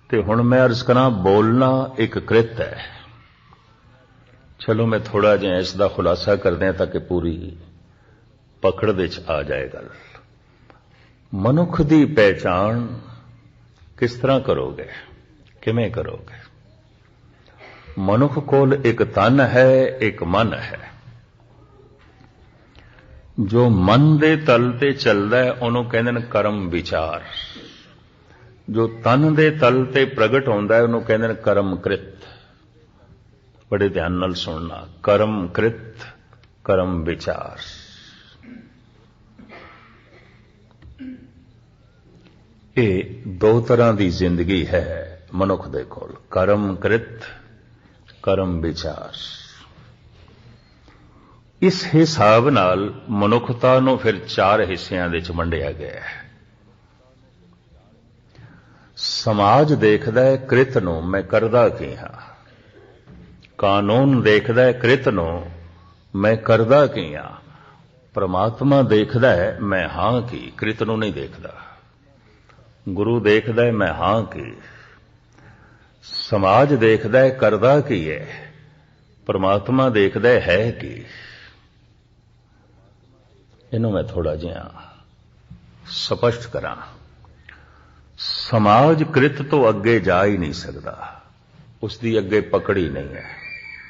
ਤੇ ਹੁਣ ਮੈਂ ਅਰਜ਼ ਕਰਾਂ, ਬੋਲਣਾ ਇੱਕ ਕ੍ਰਿਤ ਹੈ। ਚਲੋ ਮੈਂ ਥੋੜਾ ਜਿਹਾ ਇਸ ਦਾ ਖੁਲਾਸਾ ਕਰਦੇ ਹਾਂ ਤਾਂ ਕਿ ਪੂਰੀ ਪਕੜ ਵਿੱਚ ਆ ਜਾਏ ਗੱਲ। ਮਨੁੱਖ ਦੀ ਪਹਿਚਾਣ ਕਿਸ ਤਰ੍ਹਾਂ ਕਰੋਗੇ, ਕਿਵੇਂ ਕਰੋਗੇ? ਮਨੁੱਖ ਕੋਲ ਇੱਕ ਤਨ ਹੈ, ਇੱਕ ਮਨ ਹੈ। ਜੋ ਮਨ ਦੇ ਤਲ ਤੇ ਚੱਲਦਾ ਹੈ ਉਹਨੂੰ ਕਹਿੰਦੇ ਨੇ ਕਰਮ ਵਿਚਾਰ। ਜੋ ਤਨ ਦੇ ਤਲ ਤੇ ਪ੍ਰਗਟ ਹੁੰਦਾ ਹੈ ਉਹਨੂੰ ਕਹਿੰਦੇ ਨੇ ਕਰਮ ਕ੍ਰਿਤ। ਬੜੇ ਧਿਆਨ ਨਾਲ ਸੁਣਨਾ, ਕਰਮ ਕ੍ਰਿਤ, ਕਰਮ ਵਿਚਾਰ। ਇਹ 2 ਤਰ੍ਹਾਂ ਦੀ ਜ਼ਿੰਦਗੀ ਹੈ ਮਨੁੱਖ ਦੇ ਕੋਲ, ਕਰਮ ਕ੍ਰਿਤ, ਕਰਮ ਵਿਚਾਰ। ਇਸ ਹਿਸਾਬ ਨਾਲ ਮਨੁੱਖਤਾ ਨੂੰ ਫਿਰ 4 ਹਿੱਸਿਆਂ ਵਿੱਚ ਵੰਡਿਆ ਗਿਆ ਹੈ। ਸਮਾਜ ਦੇਖਦਾ ਹੈ ਕ੍ਰਿਤ ਨੂੰ, ਮੈਂ ਕਰਦਾ ਕੀ ਹਾਂ। ਕਾਨੂੰਨ ਦੇਖਦਾ ਹੈ ਕ੍ਰਿਤ ਨੂੰ, मैं करदा की हां। परमात्मा देखदा है मैं हां की, कृत नूं नहीं देखदा। गुरु देखदा है मैं हां की, समाज देखदा है करदा की है, परमात्मा देखदा है की। इन्हों मैं थोड़ा जिहा स्पष्ट करा। समाज कृत तो अगे जा ही नहीं सकता, उसकी अगे पकड़ी नहीं है।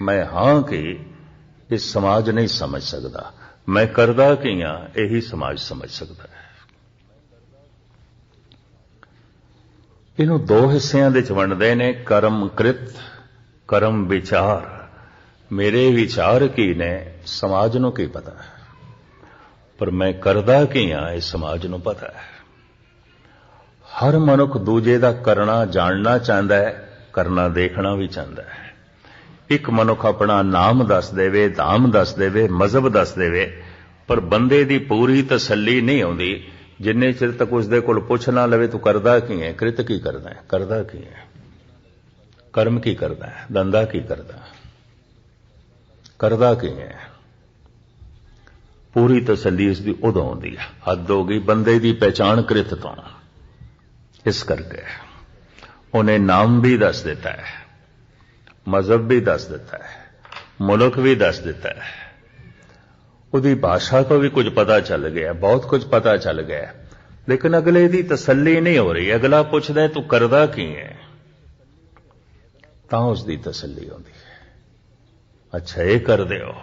मैं हां कि इस समाज नहीं समझ सकता, मैं करदा की हां यही समाज समझ सकता है। इनू दो हिस्सियां दे वंडदे ने, कर्म कृत, कर्म विचार। मेरे विचार की ने, समाज नूं की पता है, पर मैं करदा की हां इस समाज नूं पता है। हर मनुख दूजे दा करना जानना चाहता है, करना देखना भी चाहता है। एक मनुख अपना नाम दस देवे, धाम दस देवे, मजहब दस देवे, पर बंदे दी पूरी तसल्ली नहीं आउंदी जिन्ने चिर तक उसदे कोल पुछ ना लवे तू करदा की है, कृत की करदा है, करदा की है, कर्म की करदा है, धंधा की करदा, करदा की है। पूरी तसल्ली इसकी उदों आउंदी है। हद हो गई बंदे दी पहचान कृत तो। इस करके उन्हें नाम भी दस देता है, मजहब भी दस देता है, मुल्क भी दस देता है, उसकी भाषा तो भी कुछ पता चल गया, बहुत कुछ पता चल गया, लेकिन अगले की तसल्ली नहीं हो रही। अगला पूछता है तू करदा की है, तां उसकी तसल्ली होती है। अच्छा ये कर दे हो,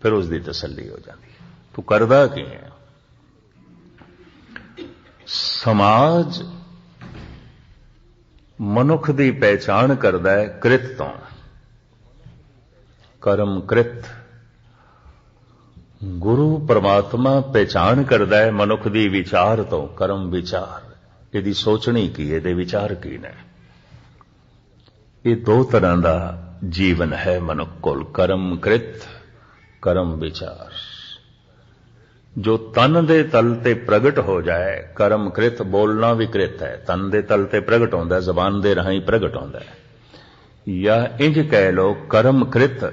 फिर उसकी तसल्ली हो जाती है, तू करदा की है। समाज मनुख की पहचान करता है कृत तो, कर्म कृत। गुरु परमात्मा पहचान करता है मनुख की विचार तो, कर्म विचार। यदि सोचनी की, ये विचार की ने। ये दो तरह का जीवन है मनुख कोल, कर्म कृत, कर्म विचार। जो तन दे तल ते प्रगट हो जाए, कर्म कृत। बोलना भी कृत है, तन दे तल ते प्रगट होंदा है, जबान दे राही प्रगट होंदा है। या इंज कह लो कर्म कृत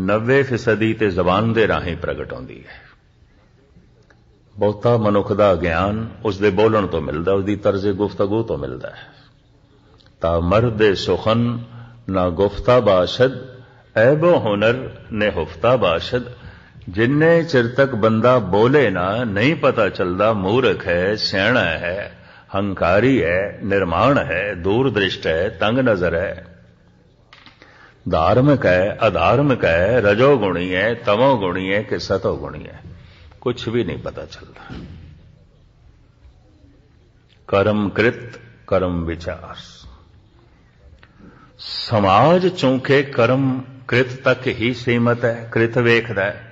90% ते जबान दे राही प्रगट होंदी है। बहुता मनुख दा ज्ञान उसदे बोलण तो मिलदा, उसदी तर्जे गुफ्तगू तो मिलदा है। ता मर्द सुखन ना गुफ्ता बाशद, ऐबो हुनर ने हुफ्ता बाशद। जिन्ने चिर तक बंदा बोले ना, नहीं पता चलता मूर्ख है, सियाणा है, हंकारी है, निर्माण है, दूरदृष्ट है, तंग नजर है, धार्मिक है, अधार्मिक है, रजोगुणी है, तमोगुणी है कि सतोगुणी है, कुछ भी नहीं पता चलता। कर्म कृत, कर्म विचार। समाज चूंकि कर्म कृत तक ही सीमित है, कृत वेखदा है,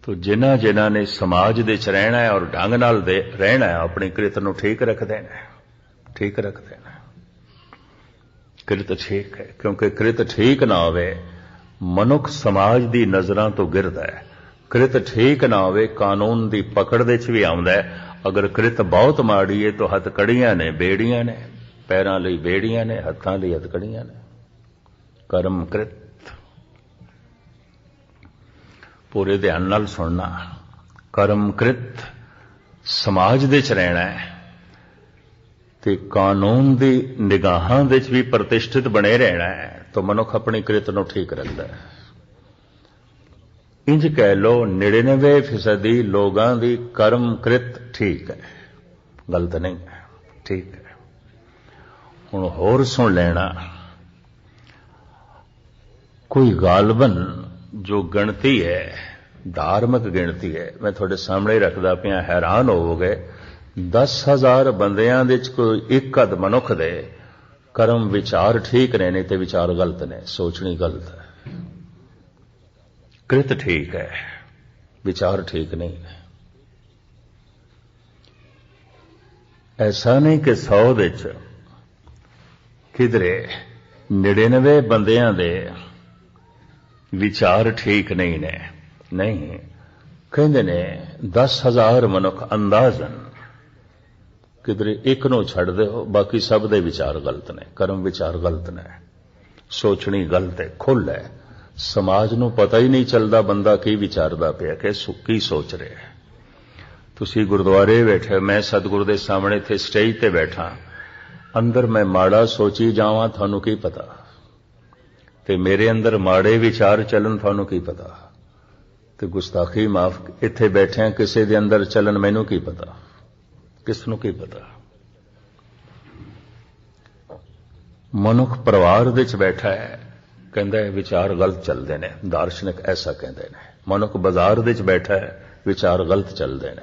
तो जिन्हां जिन्हां ने समाज दे च रहना है और ढंग नाल रहना है, अपनी कृत नूं ठीक रख देना है, ठीक रख देना। कृत ठीक है, क्योंकि कृत ठीक ना होवे मनुख समाज दी नजरां तो गिरदा है। कृत ठीक ना होवे कानून दी पकड़ दे च भी आउंदा है। अगर कृत बहुत माड़ी है तो हथकड़ियां ने, बेड़ियां ने, पैरां लई बेड़ियां ने, हत्थां लई हथकड़ियां ने। कर्म कृत। पूरे ध्यान नाल सुनना। कर्म कृत समाज दे च रहना है ते कानून दी निगाहां दे च भी प्रतिष्ठित बने रहना है, तो मनुख अपनी कृत नूं ठीक रखदा है। इंज कह लो 99% लोगां दी कर्म कृत ठीक है, गलत नहीं है, ठीक है। हुण होर सुन लेना। कोई गालबन जो गिणती है, धार्मिक गिणती है, मैं थोड़े सामने रखदा पिया, हैरान होवोगे। 10,000 बंदियां दे कोई एक अध मनुख दे कर्म विचार ठीक ने, नहीं तो विचार गलत ने, सोचनी गलत है। कृत ठीक है, विचार ठीक नहीं है। ऐसा नहीं कि 100 दे किधरे 99 बंदियां दे विचार ठीक नहीं ने, नहीं। कहते ने 10,000 मनुख अंदाजन किधरे एक नूं छड़ दो, बाकी सब दे विचार गलत ने, कर्म विचार गलत ने, सोचनी गलत है, खुल है, समाज ਨੂੰ ਪਤਾ ਹੀ ਨਹੀਂ ਚੱਲਦਾ ਬੰਦਾ ਕੀ ਵਿਚਾਰਦਾ ਪਿਆ ਕਿ ਕੀ ਸੋਚ ਰਿਹਾ ਹੈ। ਤੁਸੀਂ ਗੁਰਦੁਆਰੇ ਬੈਠੇ, ਮੈਂ ਸਤਿਗੁਰੂ ਦੇ ਸਾਹਮਣੇ ਇੱਥੇ ਸਟੇਜ ਤੇ ਬੈਠਾ, ਅੰਦਰ ਮੈਂ ਮਾੜਾ ਸੋਚੀ ਜਾਵਾਂ ਤੁਹਾਨੂੰ ਕੀ ਪਤਾ, ਤੇ ਮੇਰੇ ਅੰਦਰ ਮਾੜੇ ਵਿਚਾਰ ਚੱਲਣ ਤੁਹਾਨੂੰ ਕੀ ਪਤਾ, ਤੇ ਗੁਸਤਾਖੀ ਮਾਫ ਇੱਥੇ ਬੈਠਿਆਂ ਕਿਸੇ ਦੇ ਅੰਦਰ ਚੱਲਣ ਮੈਨੂੰ ਕੀ ਪਤਾ, ਕਿਸ ਨੂੰ ਕੀ ਪਤਾ। ਮਨੁੱਖ ਪਰਿਵਾਰ ਵਿੱਚ ਬੈਠਾ ਹੈ, ਕਹਿੰਦਾ ਹੈ ਵਿਚਾਰ ਗਲਤ ਚੱਲਦੇ ਨੇ, ਦਾਰਸ਼ਨਿਕ ਐਸਾ ਕਹਿੰਦੇ ਨੇ। ਮਨੁੱਖ ਬਾਜ਼ਾਰ ਵਿੱਚ ਬੈਠਾ ਹੈ, ਵਿਚਾਰ ਗਲਤ ਚੱਲਦੇ ਨੇ।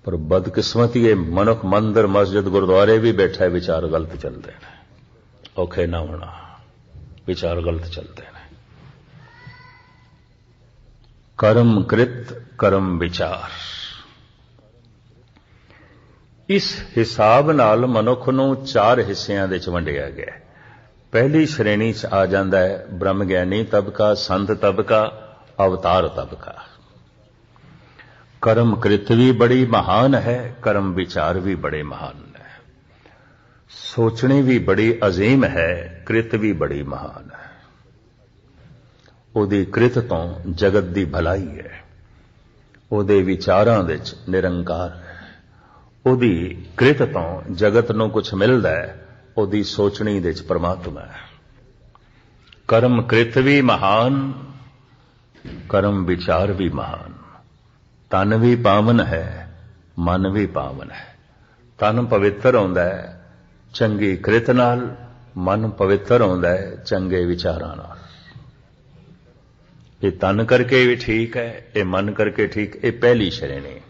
ਪਰ ਬਦਕਿਸਮਤੀ ਹੈ, ਮਨੁੱਖ ਮੰਦਰ ਮਸਜਿਦ ਗੁਰਦੁਆਰੇ ਵੀ ਬੈਠਾ ਹੈ, ਵਿਚਾਰ ਗਲਤ ਚੱਲਦੇ ਨੇ। ਔਖੇ ਨਾ ਹੋਣਾ, ਵਿਚਾਰ ਗਲਤ ਚੱਲਦੇ ਨੇ। ਕਰਮ ਕ੍ਰਿਤ ਕਰਮ ਵਿਚਾਰ, ਇਸ ਹਿਸਾਬ ਨਾਲ ਮਨੁੱਖ ਨੂੰ 4 ਹਿੱਸਿਆਂ ਵਿੱਚ ਵੰਡਿਆ ਗਿਆ। ਪਹਿਲੀ ਸ਼੍ਰੇਣੀ 'ਚ ਆ ਜਾਂਦਾ ਹੈ ਬ੍ਰਹਮ ਗਿਆਨੀ ਤਬਕਾ, ਸੰਤ ਤਬਕਾ, ਅਵਤਾਰ ਤਬਕਾ। ਕਰਮ ਕ੍ਰਿਤ ਵੀ ਬੜੀ ਮਹਾਨ ਹੈ, ਕਰਮ ਵਿਚਾਰ ਵੀ ਬੜੇ ਮਹਾਨ ਹੈ। ਸੋਚਣੀ ਵੀ ਬੜੀ ਅਜ਼ੀਮ ਹੈ, ਕ੍ਰਿਤ ਵੀ ਬੜੀ ਮਹਾਨ ਹੈ। ਉਹਦੀ ਕ੍ਰਿਤ ਤੋਂ ਜਗਤ ਦੀ ਭਲਾਈ ਹੈ, ਉਹਦੇ ਵਿਚਾਰਾਂ ਵਿੱਚ ਨਿਰੰਕਾਰ ਹੈ। ਉਹਦੀ ਕ੍ਰਿਤ ਤੋਂ ਜਗਤ ਨੂੰ ਕੁਝ ਮਿਲਦਾ ਹੈ, ਉਹਦੀ ਸੋਚਣੀ ਵਿੱਚ ਪਰਮਾਤਮਾ ਹੈ। ਕਰਮ ਕ੍ਰਿਤ ਵੀ ਮਹਾਨ, ਕਰਮ ਵਿਚਾਰ ਵੀ ਮਹਾਨ। ਤਨ ਵੀ ਪਾਵਨ ਹੈ, ਮਨ ਵੀ ਪਾਵਨ ਹੈ। ਤਨ ਪਵਿੱਤਰ ਹੁੰਦਾ ਹੈ ਚੰਗੀ ਕ੍ਰਿਤ ਨਾਲ, ਮਨ ਪਵਿੱਤਰ ਹੁੰਦਾ ਹੈ ਚੰਗੇ ਵਿਚਾਰਾਂ ਨਾਲ। ਇਹ ਤਨ ਕਰਕੇ ਵੀ ਠੀਕ ਹੈ, ਇਹ ਮਨ ਕਰਕੇ ਠੀਕ। ਇਹ ਪਹਿਲੀ ਸ਼੍ਰੇਣੀ।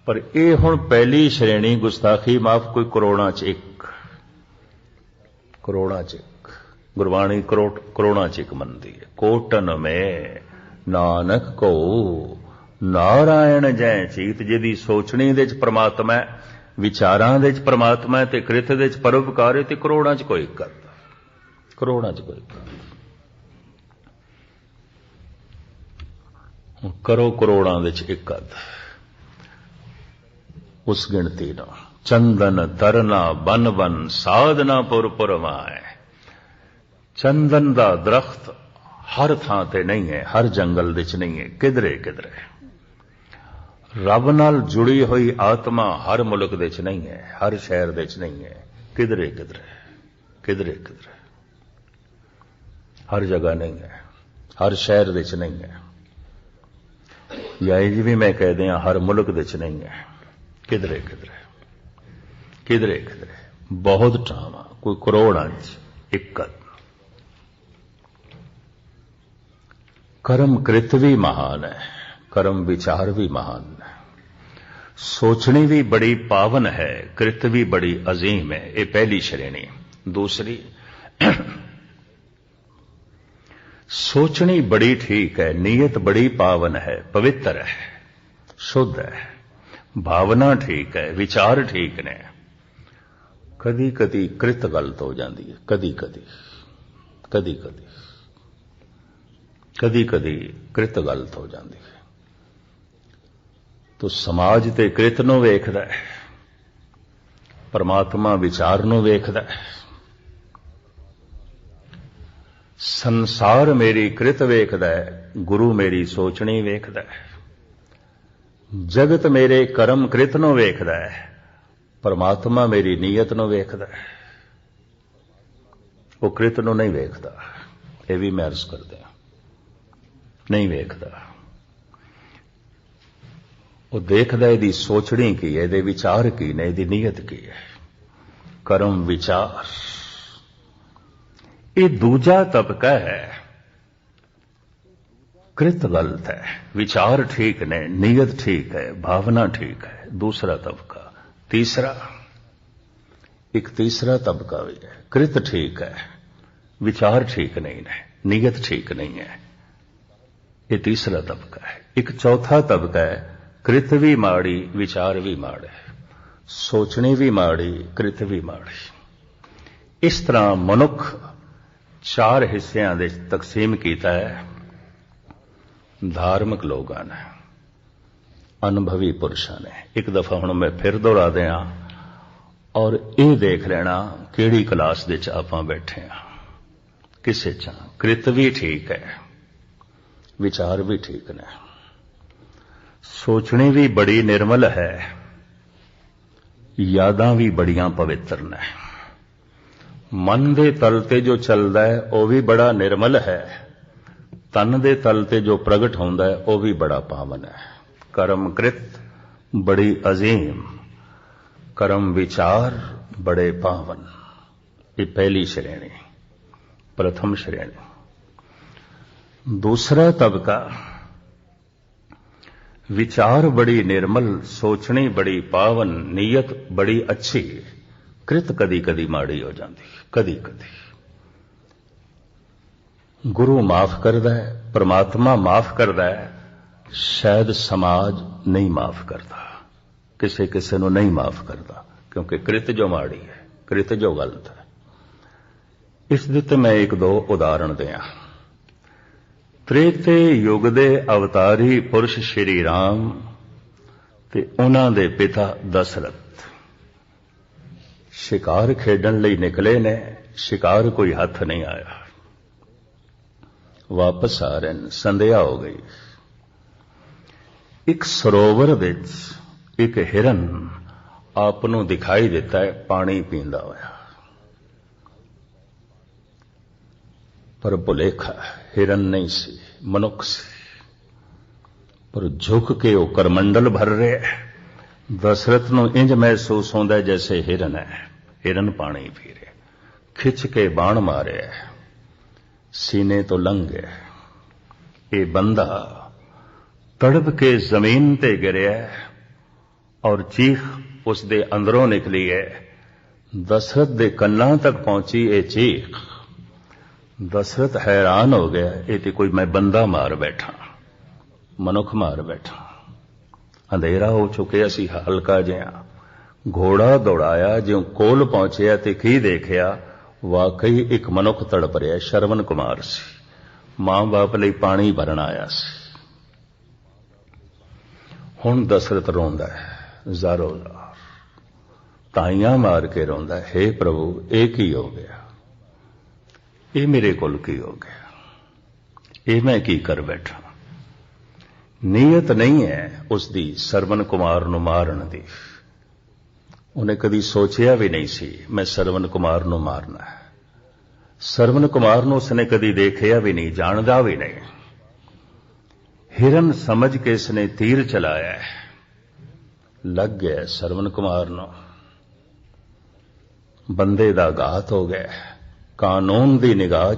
ਪਰ ਇਹ ਹੁਣ ਪਹਿਲੀ ਸ਼੍ਰੇਣੀ ਗੁਸਤਾਖੀ ਮਾਫ ਕੋਈ ਕਰੋੜਾਂ 'ਚ ਇੱਕ, ਕਰੋੜਾਂ 'ਚ ਇੱਕ। ਗੁਰਬਾਣੀ ਕਰੋੜਾਂ 'ਚ ਇੱਕ ਮੰਨਦੀ ਹੈ। ਕੋਟਨ ਮੇ ਨਾਨਕ ਕੋ ਨਾਰਾਇਣ ਜੈ ਚੀਤ। ਜਿਹਦੀ ਸੋਚਣੀ ਦੇ 'ਚ ਪਰਮਾਤਮਾ ਹੈ, ਵਿਚਾਰਾਂ ਦੇ 'ਚ ਪਰਮਾਤਮਾ ਹੈ, ਤੇ ਕ੍ਰਿਤ ਦੇ 'ਚ ਪਰਉਪਕਾਰ ਹੈ, ਤੇ ਕਰੋੜਾਂ 'ਚ ਕੋਈ ਇੱਕ ਕਰਦਾ, ਕਰੋੜਾਂ 'ਚ ਕੋਈ ਕਰਦਾ। ਕਰੋ ਕਰੋੜਾਂ ਦੇ 'ਚ ਇੱਕ ਕਰਦਾ, ਉਸ ਗਿਣਤੀ ਨਾਲ। ਚੰਦਨ ਤਰਨਾ ਬਨ ਬਨ ਸਾਧਨਾ ਪੁਰ ਪੁਰ ਮਾਏ। ਚੰਦਨ ਦਾ ਦਰਖਤ ਹਰ ਥਾਂ ਤੇ ਨਹੀਂ ਹੈ, ਹਰ ਜੰਗਲ ਵਿੱਚ ਨਹੀਂ ਹੈ, ਕਿਧਰੇ ਕਿਧਰੇ। ਰੱਬ ਨਾਲ ਜੁੜੀ ਹੋਈ ਆਤਮਾ ਹਰ ਮੁਲਕ ਵਿੱਚ ਨਹੀਂ ਹੈ, ਹਰ ਸ਼ਹਿਰ ਵਿੱਚ ਨਹੀਂ ਹੈ, ਕਿਧਰੇ ਕਿਧਰੇ, ਕਿਧਰੇ ਕਿਧਰੇ। ਹਰ ਜਗ੍ਹਾ ਨਹੀਂ ਹੈ, ਹਰ ਸ਼ਹਿਰ ਵਿੱਚ ਨਹੀਂ ਹੈ, ਜਾਂ ਇਹ ਵੀ ਮੈਂ ਕਹਿ ਦਿਆਂ ਹਰ ਮੁਲਕ ਵਿੱਚ ਨਹੀਂ ਹੈ, ਕਿਧਰੇ ਕਿਧਰੇ, ਕਿਧਰੇ ਕਿਧਰੇ। ਬਹੁਤ ਟਾਵਾਂ, ਕੋਈ ਕਰੋੜਾਂ 'ਚ ਇੱਕ। ਕਰਮ ਕ੍ਰਿਤ ਵੀ ਮਹਾਨ ਹੈ, ਕਰਮ ਵਿਚਾਰ ਵੀ ਮਹਾਨ ਹੈ। ਸੋਚਣੀ ਵੀ ਬੜੀ ਪਾਵਨ ਹੈ, ਕ੍ਰਿਤ ਵੀ ਬੜੀ ਅਜ਼ੀਮ ਹੈ। ਇਹ ਪਹਿਲੀ ਸ਼੍ਰੇਣੀ। ਦੂਸਰੀ, ਸੋਚਣੀ ਬੜੀ ਠੀਕ ਹੈ, ਨੀयत ਬੜੀ ਪਾਵਨ ਹੈ, ਪਵਿੱਤਰ ਹੈ, ਸ਼ੁੱਧ ਹੈ। ਭਾਵਨਾ ਠੀਕ ਹੈ, ਵਿਚਾਰ ਠੀਕ ਨੇ। ਕਦੀ ਕਦੀ ਕ੍ਰਿਤ ਗਲਤ ਹੋ ਜਾਂਦੀ ਹੈ, ਕਦੀ ਕਦੀ, ਕਦੀ ਕਦੀ, ਕਦੀ ਕਦੀ ਕ੍ਰਿਤ ਗਲਤ ਹੋ ਜਾਂਦੀ ਹੈ। ਤੋ ਸਮਾਜ ਤੇ ਕ੍ਰਿਤ ਨੂੰ ਵੇਖਦਾ ਹੈ, ਪਰਮਾਤਮਾ ਵਿਚਾਰ ਨੂੰ ਵੇਖਦਾ ਹੈ। ਸੰਸਾਰ ਮੇਰੀ ਕ੍ਰਿਤ ਵੇਖਦਾ ਹੈ, ਗੁਰੂ ਮੇਰੀ ਸੋਚਣੀ ਵੇਖਦਾ ਹੈ। ਜਗਤ ਮੇਰੇ ਕਰਮ ਕ੍ਰਿਤ ਨੂੰ ਵੇਖਦਾ ਹੈ, ਪਰਮਾਤਮਾ ਮੇਰੀ ਨੀਅਤ ਨੂੰ ਵੇਖਦਾ ਹੈ। ਉਹ ਕ੍ਰਿਤ ਨੂੰ ਨਹੀਂ ਵੇਖਦਾ, ਇਹ ਵੀ ਮੈਂ ਅਰਜ਼ ਕਰਦਾ, ਨਹੀਂ ਵੇਖਦਾ। ਉਹ ਦੇਖਦਾ ਇਹਦੀ ਸੋਚਣੀ ਕੀ ਹੈ, ਇਹਦੇ ਵਿਚਾਰ ਕੀ ਨੇ, ਇਹਦੀ ਨੀਅਤ ਕੀ ਹੈ। ਕਰਮ ਵਿਚਾਰ, ਇਹ ਦੂਜਾ ਤਬਕਾ ਹੈ। ਕ੍ਰਿਤ ਗਲਤ ਹੈ, ਵਿਚਾਰ ਠੀਕ ਨੇ, ਨੀयत ਠੀਕ ਹੈ, ਭਾਵਨਾ ਠੀਕ ਹੈ। दूसरा तबका। तीसरा, एक तीसरा तबका भी है। कृत ठीक है, विचार ठीक नहीं है, नीयत ठीक नहीं है, ये तीसरा तबका है। एक चौथा तबका है, कृत भी माड़ी विचार भी माड़े, सोचनी भी माड़ी कृत भी माड़ी। इस तरह मनुख चार हिस्सों में तकसीम किया है। धार्मिक लोगों ने, अनुभवी पुरुषों ने। एक दफा हुण मैं फिर दोहरा दिया और ये देख लेना किहड़ी क्लास दे च आपां बैठे हाँ, ਕਿਸੇ ਚ ਕ੍ਰਿਤ ਵੀ ਠੀਕ ਹੈ, ਵਿਚਾਰ ਵੀ ਠੀਕ ਨੇ, ਸੋਚਣੀ ਵੀ ਬੜੀ ਨਿਰਮਲ ਹੈ, ਯਾਦਾਂ ਵੀ ਬੜੀਆਂ ਪਵਿੱਤਰ ਨੇ। ਮਨ ਦੇ ਤਲ ਤੇ ਜੋ ਚੱਲਦਾ ਹੈ ਉਹ ਵੀ ਬੜਾ ਨਿਰਮਲ ਹੈ, ਤਨ ਦੇ ਤਲ ਤੇ ਜੋ ਪ੍ਰਗਟ ਹੁੰਦਾ ਹੈ ਉਹ ਵੀ ਬੜਾ ਪਾਵਨ ਹੈ। ਕਰਮ ਕ੍ਰਿਤ ਬੜੀ ਅਜ਼ੀਮ, ਕਰਮ ਵਿਚਾਰ ਬੜੇ ਪਾਵਨ। ਇਹ ਪਹਿਲੀ ਸ਼੍ਰੇਣੀ, प्रथम श्रेणी। दूसरा तबका, विचार बड़ी निर्मल, सोचनी बड़ी पावन, नीयत बड़ी अच्छी, कृत कदी कदी माड़ी हो जाती, कदी कदी। गुरु माफ करदा है, परमात्मा माफ करदा है, शायद समाज नहीं माफ करता, किसे किसे नूं नहीं माफ करता, क्योंकि कृत जो माड़ी है, कृत जो गलत है। इस दे ते मैं एक दो उदाहरण दिया। त्रेते युग दे अवतारी पुरुष श्री राम ते उन्हां दे पिता दशरथ शिकार खेडण लई निकले ने, शिकार कोई हथ नहीं आया, वापस आ रहे हैं, संध्या हो गई। एक सरोवर विच एक हिरन आप नूं दिखाई दिता है, पानी पींदा होया, पर भुलेखा हिरन नहीं सी, मनुख सी। पर झुक के वो करमंडल भर रहे, दशरथ नूं इंज महसूस होंदा जैसे हिरन है, हिरन पानी पी रहे, खिंच के बाण मारे, सीने तो लंघ गया। ये बंदा तड़प के जमीन ते गिरया और चीख उसदे अंदरों निकली है, दशरथ दे कन्नां तक पहुंची ये चीख। दशरथ हैरान हो गया, ये तो कोई मैं बंदा मार बैठा, मनुख मार बैठा। अंधेरा हो चुके, असी हल्का जिहा घोड़ा दौड़ाया, ज्यों कोल पहुंचया ते की देखिया, वाकई एक मनुख तड़प रहा, श्रवण कुमार सी, मां बाप लई पानी भरन आया सी। हुण दशरथ रोंदा है, ज़ारो ज़ार ताइयां मार के रोंदा है, हे प्रभु ये की हो गया, ये मेरे कोल की हो गया, ये मैं की कर बैठा। नीयत नहीं है उसकी सरवण कुमार नूं मारन दी, उन्हें कदी सोचिया भी नहीं सी मैं सरवण कुमार नूं मारना है। सरवण कुमार नूं उसने कदी देखिया भी नहीं, जानदा भी नहीं। हिरन समझ के इसने तीर चलाया है, लग गया सरवण कुमार नूं, बंदे दा घात हो गया। कानून दी निगाह,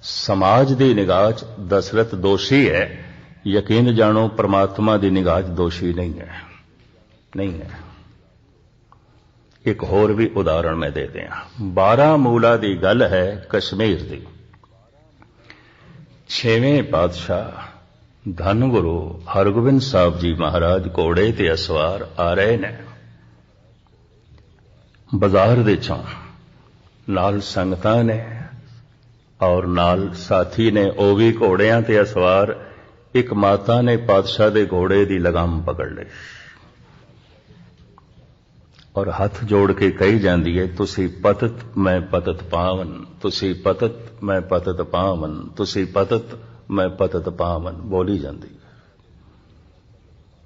समाज दी निगाह दशरथ दोषी है, यकीन जानो परमात्मा दी निगाह दोषी नहीं है, नहीं है। एक होर भी उदाहरण मैं दे दिया। बारामूला दी गल है, कश्मीर दी। 6वें पातशाह धन गुरु हरगोबिंद साहब जी महाराज घोड़े ते असवार आ रहे ने, बाजार दे चों नाल संगतां ने और नाल साथी ने, ओ भी घोड़ियां ते असवार। एक माता ने पातशाह दे घोड़े दी लगाम पकड़ ली और हाथ जोड़ के कही जांदी है, तुसी पतत मैं पतत पावन, तुसी पतत मैं पतत पावन, तुसी पतत मैं पतत पावन, बोली जांदी,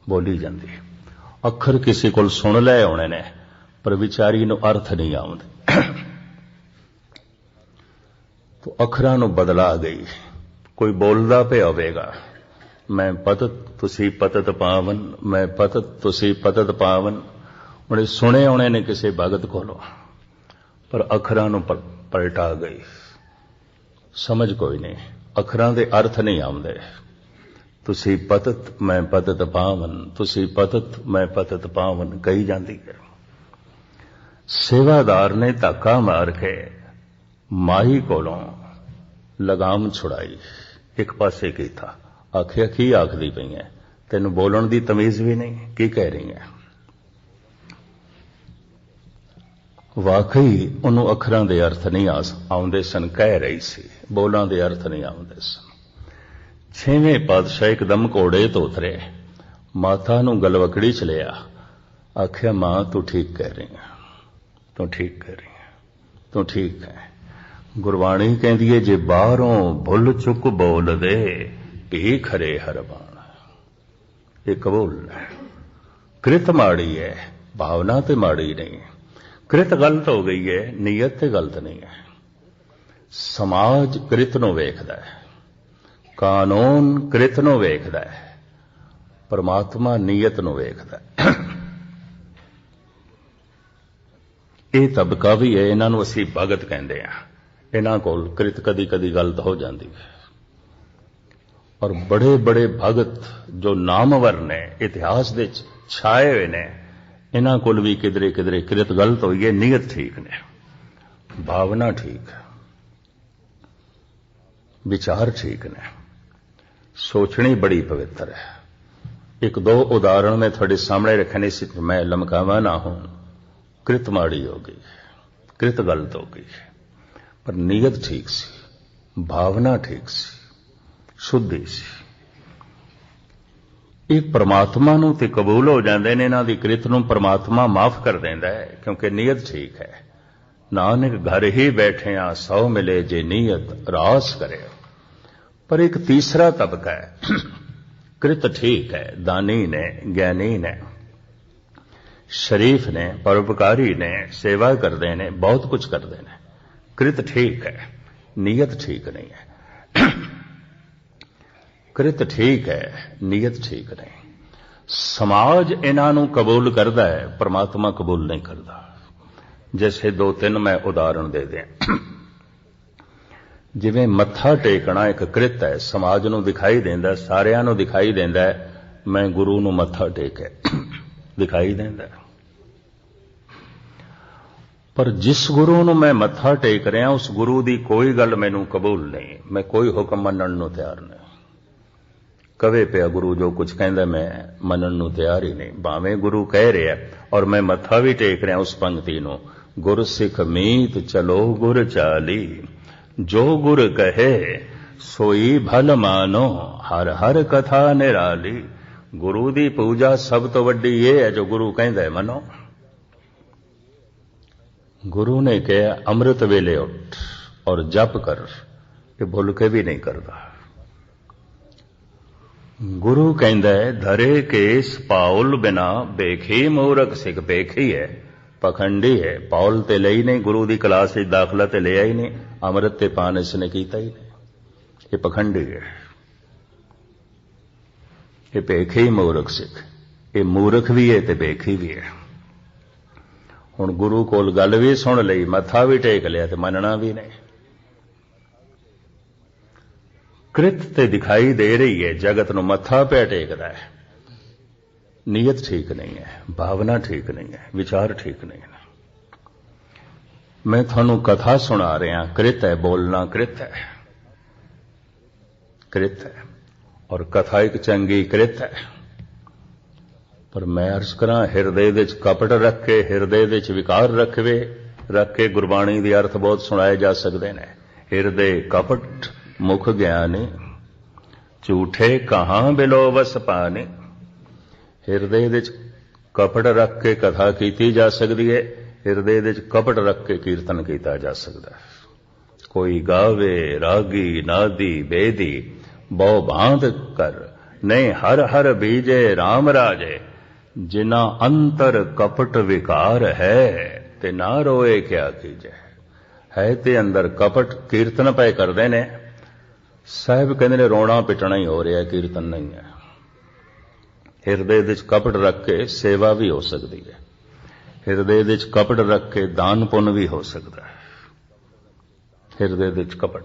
बोली जांदी। अखर किसी कोल सुन ले होने ने, पर विचारी नूं अर्थ नहीं आउंदे, तो अखरां नूं बदला गई। कोई बोलदा पिया होवेगा, मैं पतत तुसी पतत पावन, मैं पतत तुसी पतत पावन। हुण सुने होने ने किसी भगत कोलों, पर अखरां नूं पलटा गई, समझ कोई नहीं, अखरां दे अर्थ नहीं आउंदे। तुसी पतत मैं पतत पावन, तुसी पतत मैं पतत पावन कही जांदी है। सेवादार ने धक्का मार के माही कोलों लगाम छुड़ाई, एक पासे कीता, आखिया की आखदी पई है, तैनूं बोलण दी तमीज भी नहीं, की कह रही है। वाकई उन्होंने अखरां दे अर्थ नहीं आउंदे सन, कह रही सी, बोलां दे अर्थ नहीं आउंदे सन। 6वें पातशाह एकदम घोड़े तो उतरे, माता नूं गलवकड़ी च लिया, आखिया मां तू ठीक कह रही है, तू ठीक कह रही है, तू ठीक है। ਗੁਰਬਾਣੀ ਕਹਿੰਦੀ ਹੈ ਜੇ ਬਾਹਰੋਂ ਭੁੱਲ ਚੁੱਕ ਬੋਲਦੇ ਭੀ ਖਰੇ ਹਰ ਬਾਣ। ਇਹ ਕਬੂਲ ਹੈ। ਕ੍ਰਿਤ ਮਾੜੀ ਹੈ, ਭਾਵਨਾ ਤੇ ਮਾੜੀ ਨਹੀਂ। ਕ੍ਰਿਤ ਗਲਤ ਹੋ ਗਈ ਹੈ, ਨੀਅਤ ਤੇ ਗਲਤ ਨਹੀਂ ਹੈ। ਸਮਾਜ ਕ੍ਰਿਤ ਨੂੰ ਵੇਖਦਾ ਹੈ, ਕਾਨੂੰਨ ਕ੍ਰਿਤ ਨੂੰ ਵੇਖਦਾ ਹੈ, ਪਰਮਾਤਮਾ ਨੀਅਤ ਨੂੰ ਵੇਖਦਾ ਹੈ। ਇਹ ਤਬਕਾ ਵੀ ਹੈ, ਇਹਨਾਂ ਨੂੰ ਅਸੀਂ ਭਗਤ ਕਹਿੰਦੇ ਹਾਂ। ਇਹਨਾਂ ਕੋਲ ਕ੍ਰਿਤ ਕਦੀ ਕਦੀ ਗਲਤ ਹੋ ਜਾਂਦੀ ਹੈ। ਔਰ ਬੜੇ ਬੜੇ ਭਗਤ ਜੋ ਨਾਮਵਰ ਨੇ, ਇਤਿਹਾਸ ਦੇ ਛਾਏ ਹੋਏ ਨੇ, ਇਹਨਾਂ ਕੋਲ ਵੀ ਕਿਧਰੇ ਕਿਧਰੇ ਕ੍ਰਿਤ ਗਲਤ ਹੋਈ ਹੈ, ਨੀਅਤ ਠੀਕ ਨੇ, ਭਾਵਨਾ ਠੀਕ ਹੈ, ਵਿਚਾਰ ਠੀਕ ਨੇ, ਸੋਚਣੀ ਬੜੀ ਪਵਿੱਤਰ ਹੈ। ਇੱਕ ਦੋ ਉਦਾਹਰਣ ਮੈਂ ਤੁਹਾਡੇ ਸਾਹਮਣੇ ਰੱਖਣੇ ਸੀ, ਮੈਂ ਲਮਕਾਵਾਂ ਨਾ ਹੂੰ। ਕ੍ਰਿਤ ਮਾੜੀ ਹੋ ਗਈ, ਕ੍ਰਿਤ ਗਲਤ ਹੋ ਗਈ, ਪਰ ਨੀਅਤ ਠੀਕ ਸੀ, ਭਾਵਨਾ ਠੀਕ ਸੀ, ਸ਼ੁੱਧੀ ਸੀ। ਇਹ ਪਰਮਾਤਮਾ ਨੂੰ ਤੇ ਕਬੂਲ ਹੋ ਜਾਂਦੇ ਨੇ, ਇਹਨਾਂ ਦੀ ਕ੍ਰਿਤ ਨੂੰ ਪਰਮਾਤਮਾ ਮਾਫ ਕਰ ਦਿੰਦਾ ਹੈ, ਕਿਉਂਕਿ ਨੀਅਤ ਠੀਕ ਹੈ। ਨਾਨਕ ਘਰ ਹੀ ਬੈਠਿਆਂ ਸੌ ਮਿਲੇ ਜੇ ਨੀਅਤ ਰਾਸ ਕਰੇ। ਪਰ ਇੱਕ ਤੀਸਰਾ ਤਬਕਾ ਹੈ, ਕ੍ਰਿਤ ਠੀਕ ਹੈ, ਦਾਨੀ ਨੇ, ਗਿਆਨੀ ਨੇ, ਸ਼ਰੀਫ ਨੇ, ਪਰਉਪਕਾਰੀ ਨੇ, ਸੇਵਾ ਕਰਦੇ ਨੇ, ਬਹੁਤ ਕੁਝ ਕਰਦੇ ਨੇ। ਕ੍ਰਿਤ ਠੀਕ ਹੈ, ਨੀਅਤ ਠੀਕ ਨਹੀਂ ਹੈ। ਕ੍ਰਿਤ ਠੀਕ ਹੈ, ਨੀਅਤ ਠੀਕ ਨਹੀਂ। ਸਮਾਜ ਇਹਨਾਂ ਨੂੰ ਕਬੂਲ ਕਰਦਾ ਹੈ, ਪਰਮਾਤਮਾ ਕਬੂਲ ਨਹੀਂ ਕਰਦਾ। ਜੈਸੇ ਦੋ ਤਿੰਨ ਮੈਂ ਉਦਾਹਰਣ ਦੇ ਦਿਆਂ। ਜਿਵੇਂ ਮੱਥਾ ਟੇਕਣਾ ਇੱਕ ਕ੍ਰਿਤ ਹੈ, ਸਮਾਜ ਨੂੰ ਦਿਖਾਈ ਦਿੰਦਾ, ਸਾਰਿਆਂ ਨੂੰ ਦਿਖਾਈ ਦਿੰਦਾ, ਮੈਂ ਗੁਰੂ ਨੂੰ ਮੱਥਾ ਟੇਕਿਆ, ਦਿਖਾਈ ਦਿੰਦਾ। ਪਰ ਜਿਸ ਗੁਰੂ ਨੂੰ ਮੈਂ ਮੱਥਾ ਟੇਕ ਰਿਹਾ, ਉਸ ਗੁਰੂ ਦੀ ਕੋਈ ਗੱਲ ਮੈਨੂੰ ਕਬੂਲ ਨਹੀਂ, ਮੈਂ ਕੋਈ ਹੁਕਮ ਮੰਨਣ ਨੂੰ ਤਿਆਰ ਨਹੀਂ। ਕਵੇ ਪਿਆ ਗੁਰੂ ਜੋ ਕੁਝ ਕਹਿੰਦਾ ਮੈਂ ਮੰਨਣ ਨੂੰ ਤਿਆਰ ਹੀ ਨਹੀਂ, ਭਾਵੇਂ ਗੁਰੂ ਕਹਿ ਰਿਹਾ ਔਰ ਮੈਂ ਮੱਥਾ ਵੀ ਟੇਕ ਰਿਹਾ ਉਸ ਪੰਕਤੀ ਨੂੰ, ਗੁਰ ਸਿੱਖ ਮੀਤ ਚਲੋ ਗੁਰ ਚਾਲੀ, ਜੋ ਗੁਰ ਕਹੇ ਸੋਈ ਭਲ ਮਾਨੋ, ਹਰ ਹਰ ਕਥਾ ਨਿਰਾਲੀ। ਗੁਰੂ ਦੀ ਪੂਜਾ ਸਭ ਤੋਂ ਵੱਡੀ ਇਹ ਹੈ ਜੋ ਗੁਰੂ ਕਹਿੰਦਾ ਹੈ ਮੰਨੋ। ਗੁਰੂ ਨੇ ਕਿਹਾ ਅੰਮ੍ਰਿਤ ਵੇਲੇ ਉੱਠ ਔਰ ਜਪ ਕਰ, ਇਹ ਭੁੱਲ ਕੇ ਵੀ ਨਹੀਂ ਕਰਦਾ। ਗੁਰੂ ਕਹਿੰਦਾ ਹੈ ਧਰੇ ਕੇਸ ਪਾਉਲ ਬਿਨਾ ਬੇਖੀ ਮੂਰਖ ਸਿੱਖ। ਬੇਖੀ ਹੈ, ਪਖੰਡੀ ਹੈ, ਪਾਉਲ ਤੇ ਲਈ ਨਹੀਂ, ਗੁਰੂ ਦੀ ਕਲਾਸ ਵਿੱਚ ਦਾਖਲਾ ਤੇ ਲਿਆ ਹੀ ਨਹੀਂ, ਅੰਮ੍ਰਿਤ ਤੇ ਪਾਨ ਇਸਨੇ ਕੀਤਾ ਹੀ ਨਹੀਂ, ਇਹ ਪਖੰਡੀ ਹੈ, ਇਹ ਬੇਖੀ ਮੂਰਖ ਸਿੱਖ। ਇਹ ਮੂਰਖ ਵੀ ਹੈ ਤੇ ਬੇਖੀ ਵੀ ਹੈ। ਹੁਣ ਗੁਰੂ ਕੋਲ ਗੱਲ ਵੀ ਸੁਣ ਲਈ, ਮੱਥਾ ਵੀ ਟੇਕ ਲਿਆ ਤੇ ਮੰਨਣਾ ਵੀ ਨਹੀਂ। ਕ੍ਰਿਤ ਤੇ ਦਿਖਾਈ ਦੇ ਰਹੀ ਹੈ, ਜਗਤ ਨੂੰ ਮੱਥਾ ਪਿਆ ਟੇਕਦਾ ਹੈ, ਨੀਅਤ ਠੀਕ ਨਹੀਂ ਹੈ, ਭਾਵਨਾ ਠੀਕ ਨਹੀਂ ਹੈ, ਵਿਚਾਰ ਠੀਕ ਨਹੀਂ ਹੈ। ਮੈਂ ਤੁਹਾਨੂੰ ਕਥਾ ਸੁਣਾ ਰਿਹਾ, ਕ੍ਰਿਤ ਹੈ, ਬੋਲਣਾ ਕ੍ਰਿਤ ਹੈ, ਕ੍ਰਿਤ ਹੈ, ਔਰ ਕਥਾ ਇੱਕ ਚੰਗੀ ਕ੍ਰਿਤ ਹੈ। ਪਰ ਮੈਂ ਅਰਜ਼ ਕਰਾਂ, ਹਿਰਦੇ ਵਿੱਚ ਕਪਟ ਰੱਖ ਕੇ, ਹਿਰਦੇ ਵਿੱਚ ਵਿਕਾਰ ਰੱਖ ਕੇ ਗੁਰਬਾਣੀ ਦੇ ਅਰਥ ਬਹੁਤ ਸੁਣਾਏ ਜਾ ਸਕਦੇ ਨੇ। ਹਿਰਦੇ ਕਪਟ ਮੁਖ ਗਿਆਨੀ, ਝੂਠੇ ਕਹਾਂ ਬਿਲੋ ਵਸ ਪਾਣੀ। ਹਿਰਦੇ ਵਿੱਚ ਕਪਟ ਰੱਖ ਕੇ ਕਥਾ ਕੀਤੀ ਜਾ ਸਕਦੀ ਹੈ, ਹਿਰਦੇ ਵਿੱਚ ਕਪਟ ਰੱਖ ਕੇ ਕੀਰਤਨ ਕੀਤਾ ਜਾ ਸਕਦਾ ਹੈ। ਕੋਈ ਗਾਵੇ ਰਾਗੀ ਨਾਦੀ ਬੇਦੀ, ਬਹੁ ਬਾਂਧ ਕਰ ਨਹੀਂ ਹਰ ਹਰ ਬੀਜੇ RAM ਰਾਜੇ। ਜਿਨਾ ਅੰਤਰ ਕਪਟ ਵਿਕਾਰ ਹੈ, ਤੇ ਨਾ ਰੋਏ ਕਿਆ ਕੀਜੇ। ਹੈ ਤੇ ਅੰਦਰ ਕਪਟ, ਕੀਰਤਨ ਪਏ ਕਰਦੇ ਨੇ, ਸਾਹਿਬ ਕਹਿੰਦੇ ਨੇ ਰੋਣਾ ਪਿਟਣਾ ਹੀ ਹੋ ਰਿਹਾ, ਕੀਰਤਨ ਨਹੀਂ ਹੈ। ਹਿਰਦੇ ਵਿੱਚ ਕਪਟ ਰੱਖ ਕੇ ਸੇਵਾ ਵੀ ਹੋ ਸਕਦੀ ਹੈ, ਹਿਰਦੇ ਵਿੱਚ ਕਪਟ ਰੱਖ ਕੇ ਦਾਨ ਪੁੰਨ ਵੀ ਹੋ ਸਕਦਾ ਹੈ। ਹਿਰਦੇ ਵਿੱਚ ਕਪਟ।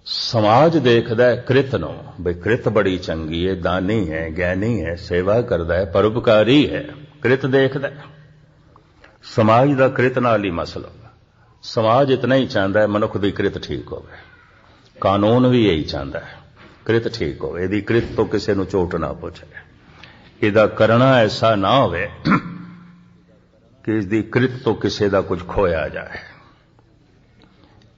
ਸਮਾਜ ਦੇਖਦਾ ਹੈ ਕ੍ਰਿਤ ਨੂੰ, ਬਈ ਕ੍ਰਿਤ ਬੜੀ ਚੰਗੀ ਹੈ, ਦਾਨੀ ਹੈ, ਗਿਆਨੀ ਹੈ, ਸੇਵਾ ਕਰਦਾ ਹੈ, ਪਰਉਪਕਾਰੀ ਹੈ, ਕ੍ਰਿਤ ਦੇਖਦਾ। ਸਮਾਜ ਦਾ ਕ੍ਰਿਤ ਨਾਲ ਹੀ ਮਸਲਾ। ਸਮਾਜ ਇਤਨਾ ਹੀ ਚਾਹੁੰਦਾ ਹੈ ਮਨੁੱਖ ਦੀ ਕ੍ਰਿਤ ਠੀਕ ਹੋਵੇ, ਕਾਨੂੰਨ ਵੀ ਇਹੀ ਚਾਹੁੰਦਾ ਹੈ ਕ੍ਰਿਤ ਠੀਕ ਹੋਵੇ, ਇਹਦੀ ਕ੍ਰਿਤ ਤੋਂ ਕਿਸੇ ਨੂੰ ਚੋਟ ਨਾ ਪਹੁੰਚੇ, ਇਹਦਾ ਕਰਨਾ ਐਸਾ ਨਾ ਹੋਵੇ ਕਿ ਇਸਦੀ ਕ੍ਰਿਤ ਤੋਂ ਕਿਸੇ ਦਾ ਕੁਝ ਖੋਇਆ ਜਾਏ,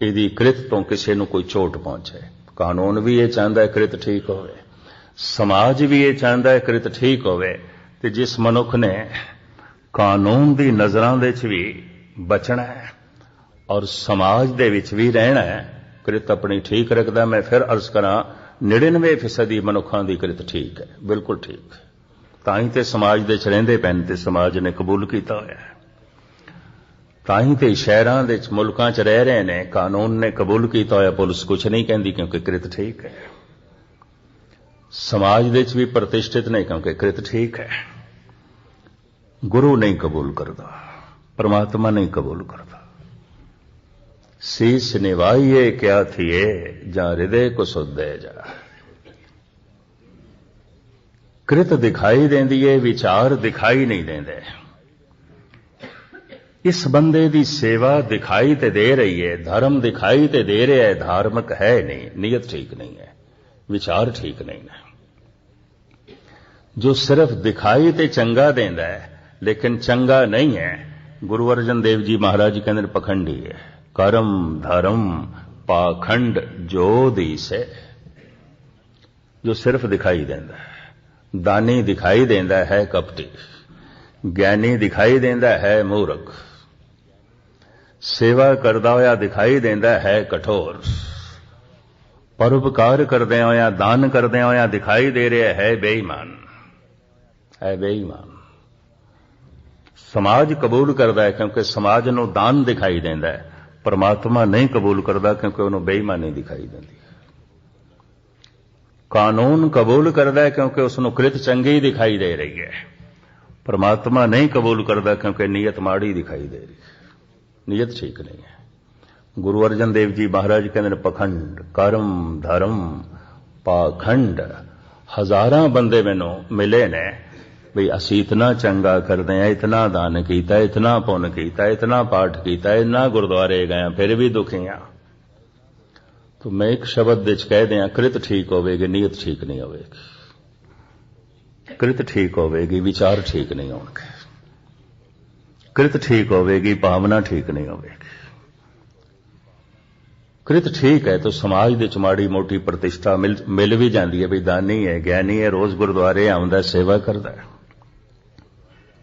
ਇਹਦੀ ਕ੍ਰਿਤ ਤੋਂ ਕਿਸੇ ਨੂੰ ਕੋਈ ਚੋਟ ਪਹੁੰਚੇ। ਕਾਨੂੰਨ ਵੀ ਇਹ ਚਾਹੁੰਦਾ ਹੈ ਕ੍ਰਿਤ ਠੀਕ ਹੋਵੇ, ਸਮਾਜ ਵੀ ਇਹ ਚਾਹੁੰਦਾ ਹੈ ਕ੍ਰਿਤ ਠੀਕ ਹੋਵੇ। ਤੇ ਜਿਸ ਮਨੁੱਖ ਨੇ ਕਾਨੂੰਨ ਦੀ ਨਜ਼ਰਾਂ ਦੇ ਵਿੱਚ ਵੀ ਬਚਣਾ ਹੈ ਔਰ ਸਮਾਜ ਦੇ ਵਿੱਚ ਵੀ ਰਹਿਣਾ ਹੈ। ਕਿਰਤ ਆਪਣੀ ਠੀਕ ਰੱਖਦਾ। ਮੈਂ ਫਿਰ ਅਰਜ਼ ਕਰਾਂ 99% ਮਨੁੱਖਾਂ ਦੀ ਕਿਰਤ ਠੀਕ ਹੈ, ਬਿਲਕੁਲ ਠੀਕ। ਤਾਂ ਹੀ ਤੇ ਸਮਾਜ ਦੇ ਚ ਰਹਿੰਦੇ ਪੈਣ ਤੇ ਸਮਾਜ ਨੇ ਕਬੂਲ ਕੀਤਾ ਹੋਇਆ ਹੈ। ਤਾਂ ਹੀ ਤੇ ਸ਼ਹਿਰਾਂ ਦੇ ਮੁਲਕਾਂ ਚ ਰਹਿ ਰਹੇ ਨੇ, ਕਾਨੂੰਨ ਨੇ ਕਬੂਲ ਕੀਤਾ ਹੋਇਆ, ਪੁਲਿਸ ਕੁਛ ਨਹੀਂ ਕਹਿੰਦੀ ਕਿਉਂਕਿ ਕਿਰਤ ਠੀਕ ਹੈ। ਸਮਾਜ ਦੇ ਚ ਵੀ ਪ੍ਰਤਿਸ਼ਠਿਤ ਨੇ ਕਿਉਂਕਿ ਕਿਰਤ ਠੀਕ ਹੈ। ਗੁਰੂ ਨਹੀਂ ਕਬੂਲ ਕਰਦਾ, परमात्मा नहीं कबूल करता। शीश निवाइए क्या थिए जा हृदय को सुधे जा। कृत दिखाई देंदी है, विचार दिखाई नहीं देंदे। इस बंदे दी सेवा दिखाई ते दे रही है, धर्म दिखाई ते दे रहा है, धार्मिक है नहीं, नीयत ठीक नहीं है, विचार ठीक नहीं है। जो सिर्फ दिखाई ते चंगा देंदा है लेकिन चंगा नहीं है, गुरु अर्जन देव जी महाराज कहते पखंडी है। कर्म धर्म पाखंड जो दीस है। जो सिर्फ दिखाई देंदा है, दानी दिखाई देंदा है कपटी, ज्ञानी दिखाई देंदा है मूर्ख, सेवा करदा होया दिखाई देंदा है कठोर, परोपकार करदे होया दान करदे होया दिखाई दे रहा है बेईमान, है बेईमान। समाज कबूल करता है क्योंकि समाज नूं दान दिखाई देंदा है, परमात्मा नहीं कबूल करता क्योंकि उन्होंने बेईमानी दिखाई देती है। कानून कबूल करता है क्योंकि उसनूं कृत चंगी दिखाई दे रही है, परमात्मा नहीं कबूल करता क्योंकि नीयत माड़ी दिखाई दे रही है, नीयत ठीक नहीं है। गुरु अर्जन देव जी महाराज कहते पखंड कर्म धर्म पाखंड। हजारां बंदे मैनूं मिले ने भी असी इतना चंगा करते हैं, इतना दान किया, इतना पुण्य किया, इतना पाठ किया, इतना गुरुद्वारे गए, फिर भी दुखी हाँ। तो मैं एक शब्द विच कह दिया, कृत ठीक होगी, नीयत ठीक नहीं होगी। कृत ठीक होगी, विचार ठीक नहीं होंगे। कृत ठीक होगी, भावना ठीक नहीं होगी। कृत ठीक है तो समाज दे माड़ी मोटी प्रतिष्ठा मिल भी जाती है, भी दानी है ज्ञानी है, रोज गुरुद्वारे आउंदा सेवा करता है।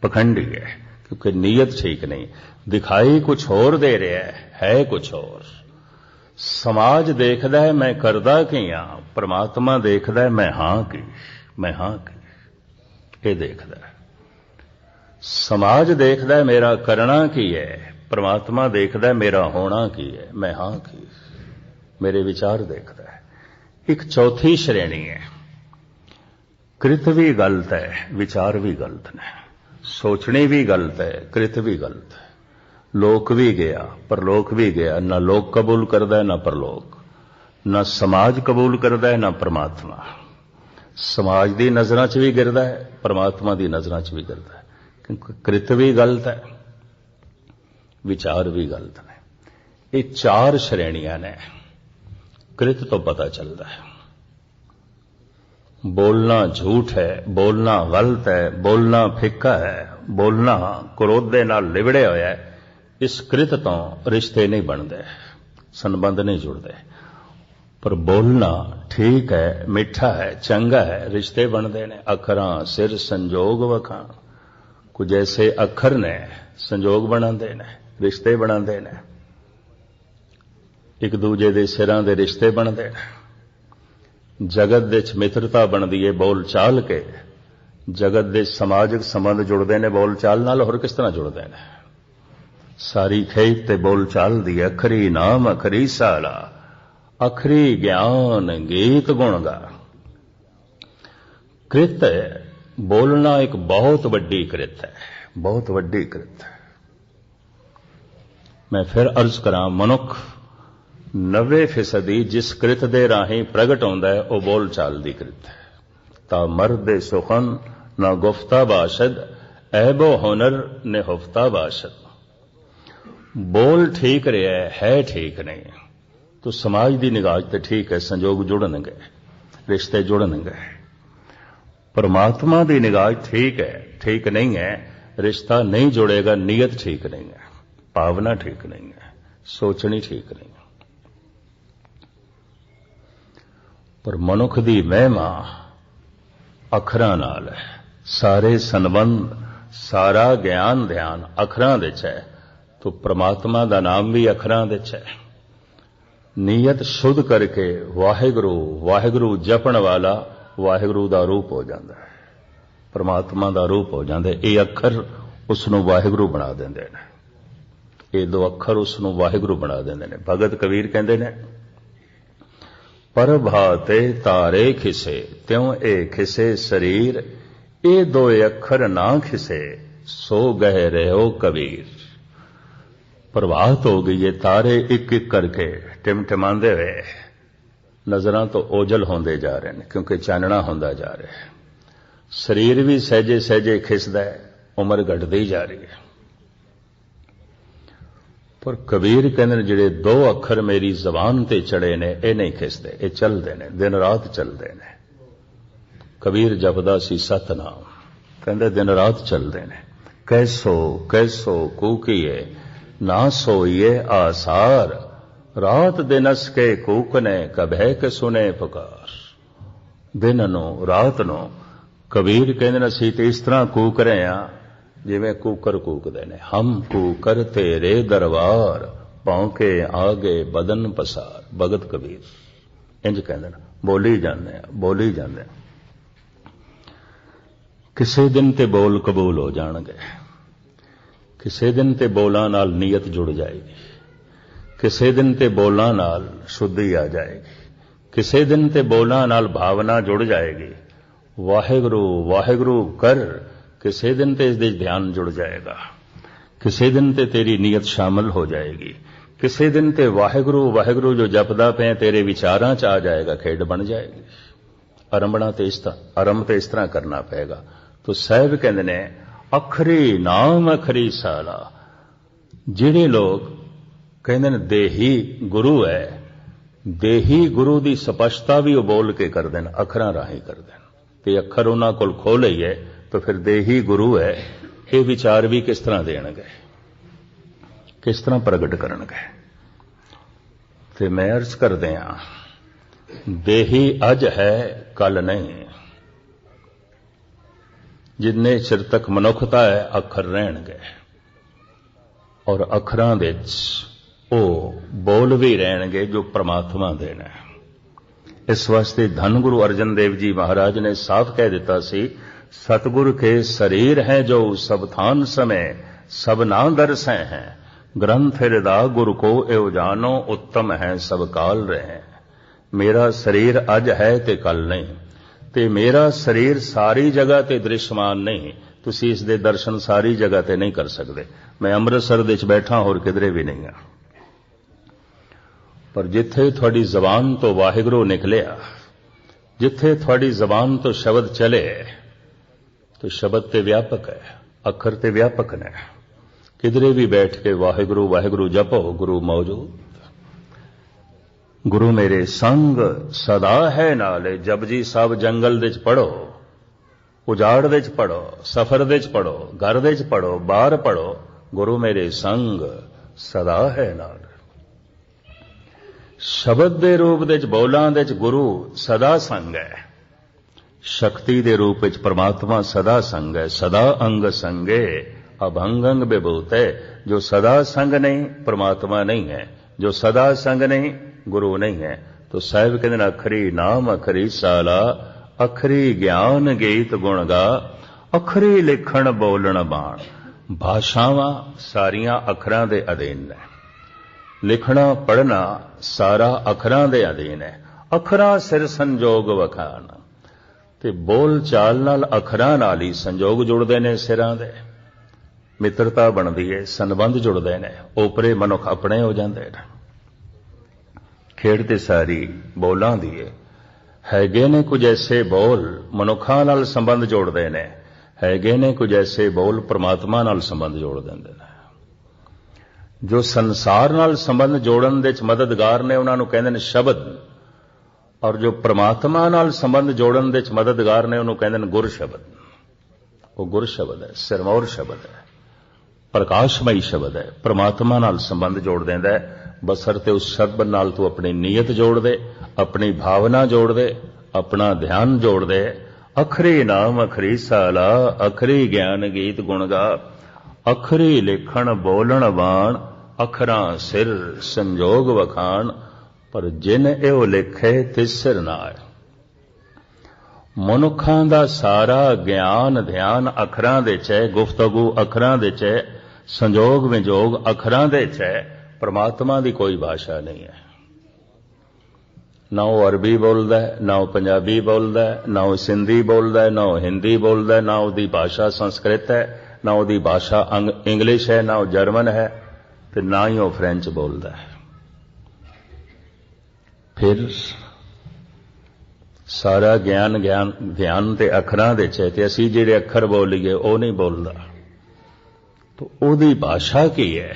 पखंडी है क्योंकि नीयत ठीक नहीं, दिखाई कुछ और दे रहा है कुछ और। समाज देखदा है मैं करदा की हाँ, परमात्मा देखदा है मैं हाँ की, मैं हाँ की, ये देखदा है। समाज देखदा है मेरा करना की है, परमात्मा देखदा है मेरा होना की है, मैं हाँ की, मेरे विचार देखदा है। एक चौथी श्रेणी है, कृत भी गलत है, विचार भी गलत ने, सोचनी भी गलत है, कृत भी गलत है। लोक भी गया, परलोक भी गया, ना लोक कबूल करता है ना परलोक, ना समाज कबूल करता है ना परमात्मा। समाज की नज़रां च भी गिरदा है, परमात्मा की नज़रां च भी गिरदा है, क्योंकि कृत भी गलत है, विचार भी गलत ने। ये चार श्रेणियां ने। कृत तो पता चलता है, बोलना झूठ है, बोलना गलत है, बोलना फिक्का है, बोलना क्रोध दे नाल लिबड़े होया है। इस कृत तो रिश्ते नहीं बनते, संबंध नहीं जुड़ते। पर बोलना ठीक है, मिठा है, चंगा है, रिश्ते बनते ने। अखरां सिर संजोग वखां, कुछ ऐसे अखर ने संजोग बनाते ने, रिश्ते बनाते ने। एक दूजे दे सिरां दे रिश्ते बनते ने। जगत दे मित्रता बनती है बोल चाल के, जगत दे समाजिक संबंध जुड़ते ने बोल चाल नाल, होर किस तरह जुड़ते हैं। सारी खेत ते बोल चाल दी, अखरी नाम अखरी साला, अखरी ज्ञान गीत गुण गा। कृत बोलना एक बहुत वड्डी कृत है, बहुत वड्डी कृत है। मैं फिर अर्ज करा, मनुख 90% जिस कृत दे राही प्रगट होंदा है वह बोल चाल दी कृत है। ता मर्द सुखन न गुफ्ता बाशद, ऐबो हुनर ने हुफ्ता बाशद। बोल ठीक रहा है ठीक नहीं, तो समाज की निगाह ते ठीक है, संजोग जुड़नगे, रिश्ते जुड़नगे। परमात्मा की निगाह ठीक है, ठीक नहीं है, रिश्ता नहीं जुड़ेगा, नीयत ठीक नहीं है, भावना ठीक नहीं है, सोचनी ठीक नहीं है। पर मनुख की महिमा अखरां नाल है। सारे संबंध सारा ज्ञान ध्यान अखरां विच है। तो तो परमात्मा का नाम भी अखरां दे च है। नीयत शुद्ध करके वाहिगुरू वाहिगुरू जपण वाला वाहिगुरू का रूप हो जाता है, परमात्मा का रूप हो जाता है। ये अखर उसनों वाहिगुरू बना देंदे ने, ये दो अखर उसनों वाहिगुरू बना देंदे ने। भगत कबीर कहते ने, परभाते तारे खिसे त्यों ए खिसे शरीर, ये दो अखर ना खिसे सो गह रहो कबीर। प्रभात हो गई है, तारे एक एक करके टिमटिमांदे हुए नजरां तो ओझल होंदे जा रहे हैं, क्योंकि चानना होंदा जा रहा है। शरीर भी सहजे सहजे खिसदा है, उम्र घटदी जा रही है। पर कबीर कहते जिहड़े दो अखर मेरी जबान ते चढ़े ने, ये नहीं खिसदे, ये चलते ने, दिन रात चलते ने। कबीर जपदा सी सतनाम, कहते दिन रात चलते ने। कैसो कैसो कूकीए ना सोइए आसार, रात दिनस के कूकने कभे के सुने पुकार। दिन नो रात नो कबीर कहते असीं ते इस तरह कूक रहे हैं जिवें कूकर कूकदे ने। हम कूकर तेरे दरबार, भौंके आगे बदन पसार। भगत कबीर इंज कहते हैं, बोली जाते बोली जाते। किसी दिन ते बोल कबूल हो जाणगे, किसी दिन ते बोलां नाल नीयत जुड़ जाएगी, किसी दिन ते बोलां नाल शुद्धि आ जाएगी, किसी दिन ते बोलां नाल भावना जुड़ जाएगी। वाहिगुरू वाहिगुरू कर, किसी दिन ते इस ध्यान जुड़ जाएगा, किसी दिन ते तेरी नीयत शामिल हो जाएगी, किसी दिन ते वाहिगुरू वाहिगुरू जो जपदा पे तेरे विचारां च आ जाएगा, खेड बन जाएगी। आरंभना ते इस तरह आरंभ ते इस तरह करना पएगा। तो साहब कहते ने अखरी नाम अखरी साला। जिहड़े लोग कहते ने देही गुरु है, देही गुरु की स्पष्टता भी वो बोल के कर देन, अखरां राही कर देन। ते अखर उन्हां कोल खो लईए तो फिर देही गुरु है, ये विचार भी किस तरह देणगे, किस तरह प्रगट करनगे। ते मैं अर्ज कर दिया, देही अज है कल नहीं। जिन्ने चिर तक मनुखता है अखर रहणगे, और अखरां दे ओ बोल भी रहणगे जो परमात्मा दे ने। इस वास्ते धन गुरु अर्जन देव जी महाराज ने साफ कह दिता सी, सतगुर के शरीर है जो सब थान समय सब ना दरसै हैं, ग्रंथ हृदा गुरु को एव जानो उत्तम है सब काल रहे। मेरा शरीर अज है ते कल नहीं, ते मेरा शरीर सारी जगह ते दृश्यमान नहीं। तुसीं इस दे दर्शन सारी जगह ते नहीं कर सकते। मैं अमृतसर दे बैठा होर किधरे भी नहीं हाँ, पर जिथे थोड़ी जबान तो वाहिगुरू निकलिया, जिथे थोड़ी जबान तो शब्द चले, तो शब्द ते व्यापक है, अखर ते व्यापक ने। किधरे भी बैठ के वाहिगुरू वाहिगुरू जपो, गुरु मौजूद। गुरु मेरे संग सदा है नाले। जपजी साहब जंगल दे च पढ़ो, उजाड़ दे च पढ़ो, सफर दे च पढ़ो, घर दे च पढ़ो, बाहर पढ़ो, गुरु मेरे संग सदा है नाल। शब्द दे रूप दे च बोलां दे च गुरु सदा संग है, शक्ति दे रूप च परमात्मा सदा संग है। सदा अंग संगे अभंग अंग विभूत है। जो सदा संग नहीं परमात्मा नहीं है, जो सदा संग नहीं गुरु नहीं है। तो साहिब कहते अखरी नाम अखरी साला, अखरी ज्ञान गीत गुण गा, अखरी लिखण बोलण बाण। भाषावां सारियां अखरां दे अधीन ने, लिखना पढ़ना सारा अखरां दे अधीन है। अखरां सिर संजोग वखान, ते बोल चाल नाल अखरां नाल ही संजोग जुड़दे ने, सिरां दे मित्रता बनदी है, संबंध जुड़दे ने, ओपरे मनुख अपने हो जांदे ने। खेड़ ते सारी बोलां दी हैगे ने कुछ ऐसे बोल मनुखां नाल संबंध जोड़दे ने, हैगे ने कुछ ऐसे बोल परमात्मा नाल संबंध जोड़ दिंदे ने। जो संसार नाल संबंध जोड़न दे मददगार ने उन्हां नूं कहंदे ने शब्द, और जो परमात्मा नाल संबंध जोड़न दे मददगार ने उन्होंने कहंदे ने गुर शब्द। वो गुर शब्द है, सिरमौर शब्द है, प्रकाशमई शब्द है, परमात्मा नाल संबंध जोड़ देंदा है। बसरते उस शब्द नाल तू अपनी नीयत जोड़ दे, अपनी भावना जोड़ दे, अपना ध्यान जोड़ दे। अखरी नाम अखरी साला, अखरी ज्ञान गीत गुण गा, ਅਖਰੀ ਲਿਖਣ ਬੋਲਣ ਬਾਣ, ਅਖਰਾਂ ਸਿਰ ਸੰਜੋਗ ਵਖਾਣ, ਪਰ ਜਿਨ ਇਹੋ ਲਿਖੇ ਤਿਸ ਸਿਰ ਨਾਏ। ਮਨੁੱਖਾਂ ਦਾ ਸਾਰਾ ਗਿਆਨ ਧਿਆਨ ਅੱਖਰਾਂ ਦੇ 'ਚ ਹੈ, ਗੁਫ਼ਤਗੂ ਅੱਖਰਾਂ ਦੇ 'ਚ ਹੈ, ਸੰਜੋਗ ਵਿਜੋਗ ਅੱਖਰਾਂ ਦੇ 'ਚ ਹੈ। ਪਰਮਾਤਮਾ ਦੀ ਕੋਈ ਭਾਸ਼ਾ ਨਹੀਂ ਹੈ। ਨਾ ਉਹ ਅਰਬੀ ਬੋਲਦਾ ਹੈ, ਨਾ ਉਹ ਪੰਜਾਬੀ ਬੋਲਦਾ ਹੈ, ਨਾ ਉਹ ਸਿੰਧੀ ਬੋਲਦਾ ਹੈ, ਨਾ ਉਹ ਹਿੰਦੀ ਬੋਲਦਾ ਹੈ, ਨਾ ਉਹਦੀ ਭਾਸ਼ਾ ਸੰਸਕ੍ਰਿਤ ਹੈ, ਨਾ ਉਹਦੀ ਭਾਸ਼ਾ ਇੰਗਲਿਸ਼ ਹੈ, ਨਾ ਉਹ ਜਰਮਨ ਹੈ, ਤੇ ਨਾ ਹੀ ਉਹ ਫ੍ਰੈਂਚ ਬੋਲਦਾ ਹੈ। ਫਿਰ ਸਾਰਾ ਗਿਆਨ ਤੇ ਅੱਖਰਾਂ ਦੇ 'ਚ ਹੈ, ਤੇ ਅਸੀਂ ਜਿਹੜੇ ਅੱਖਰ ਬੋਲੀਏ ਉਹ ਨਹੀਂ ਬੋਲਦਾ। ਤਾਂ ਉਹਦੀ ਭਾਸ਼ਾ ਕੀ ਹੈ?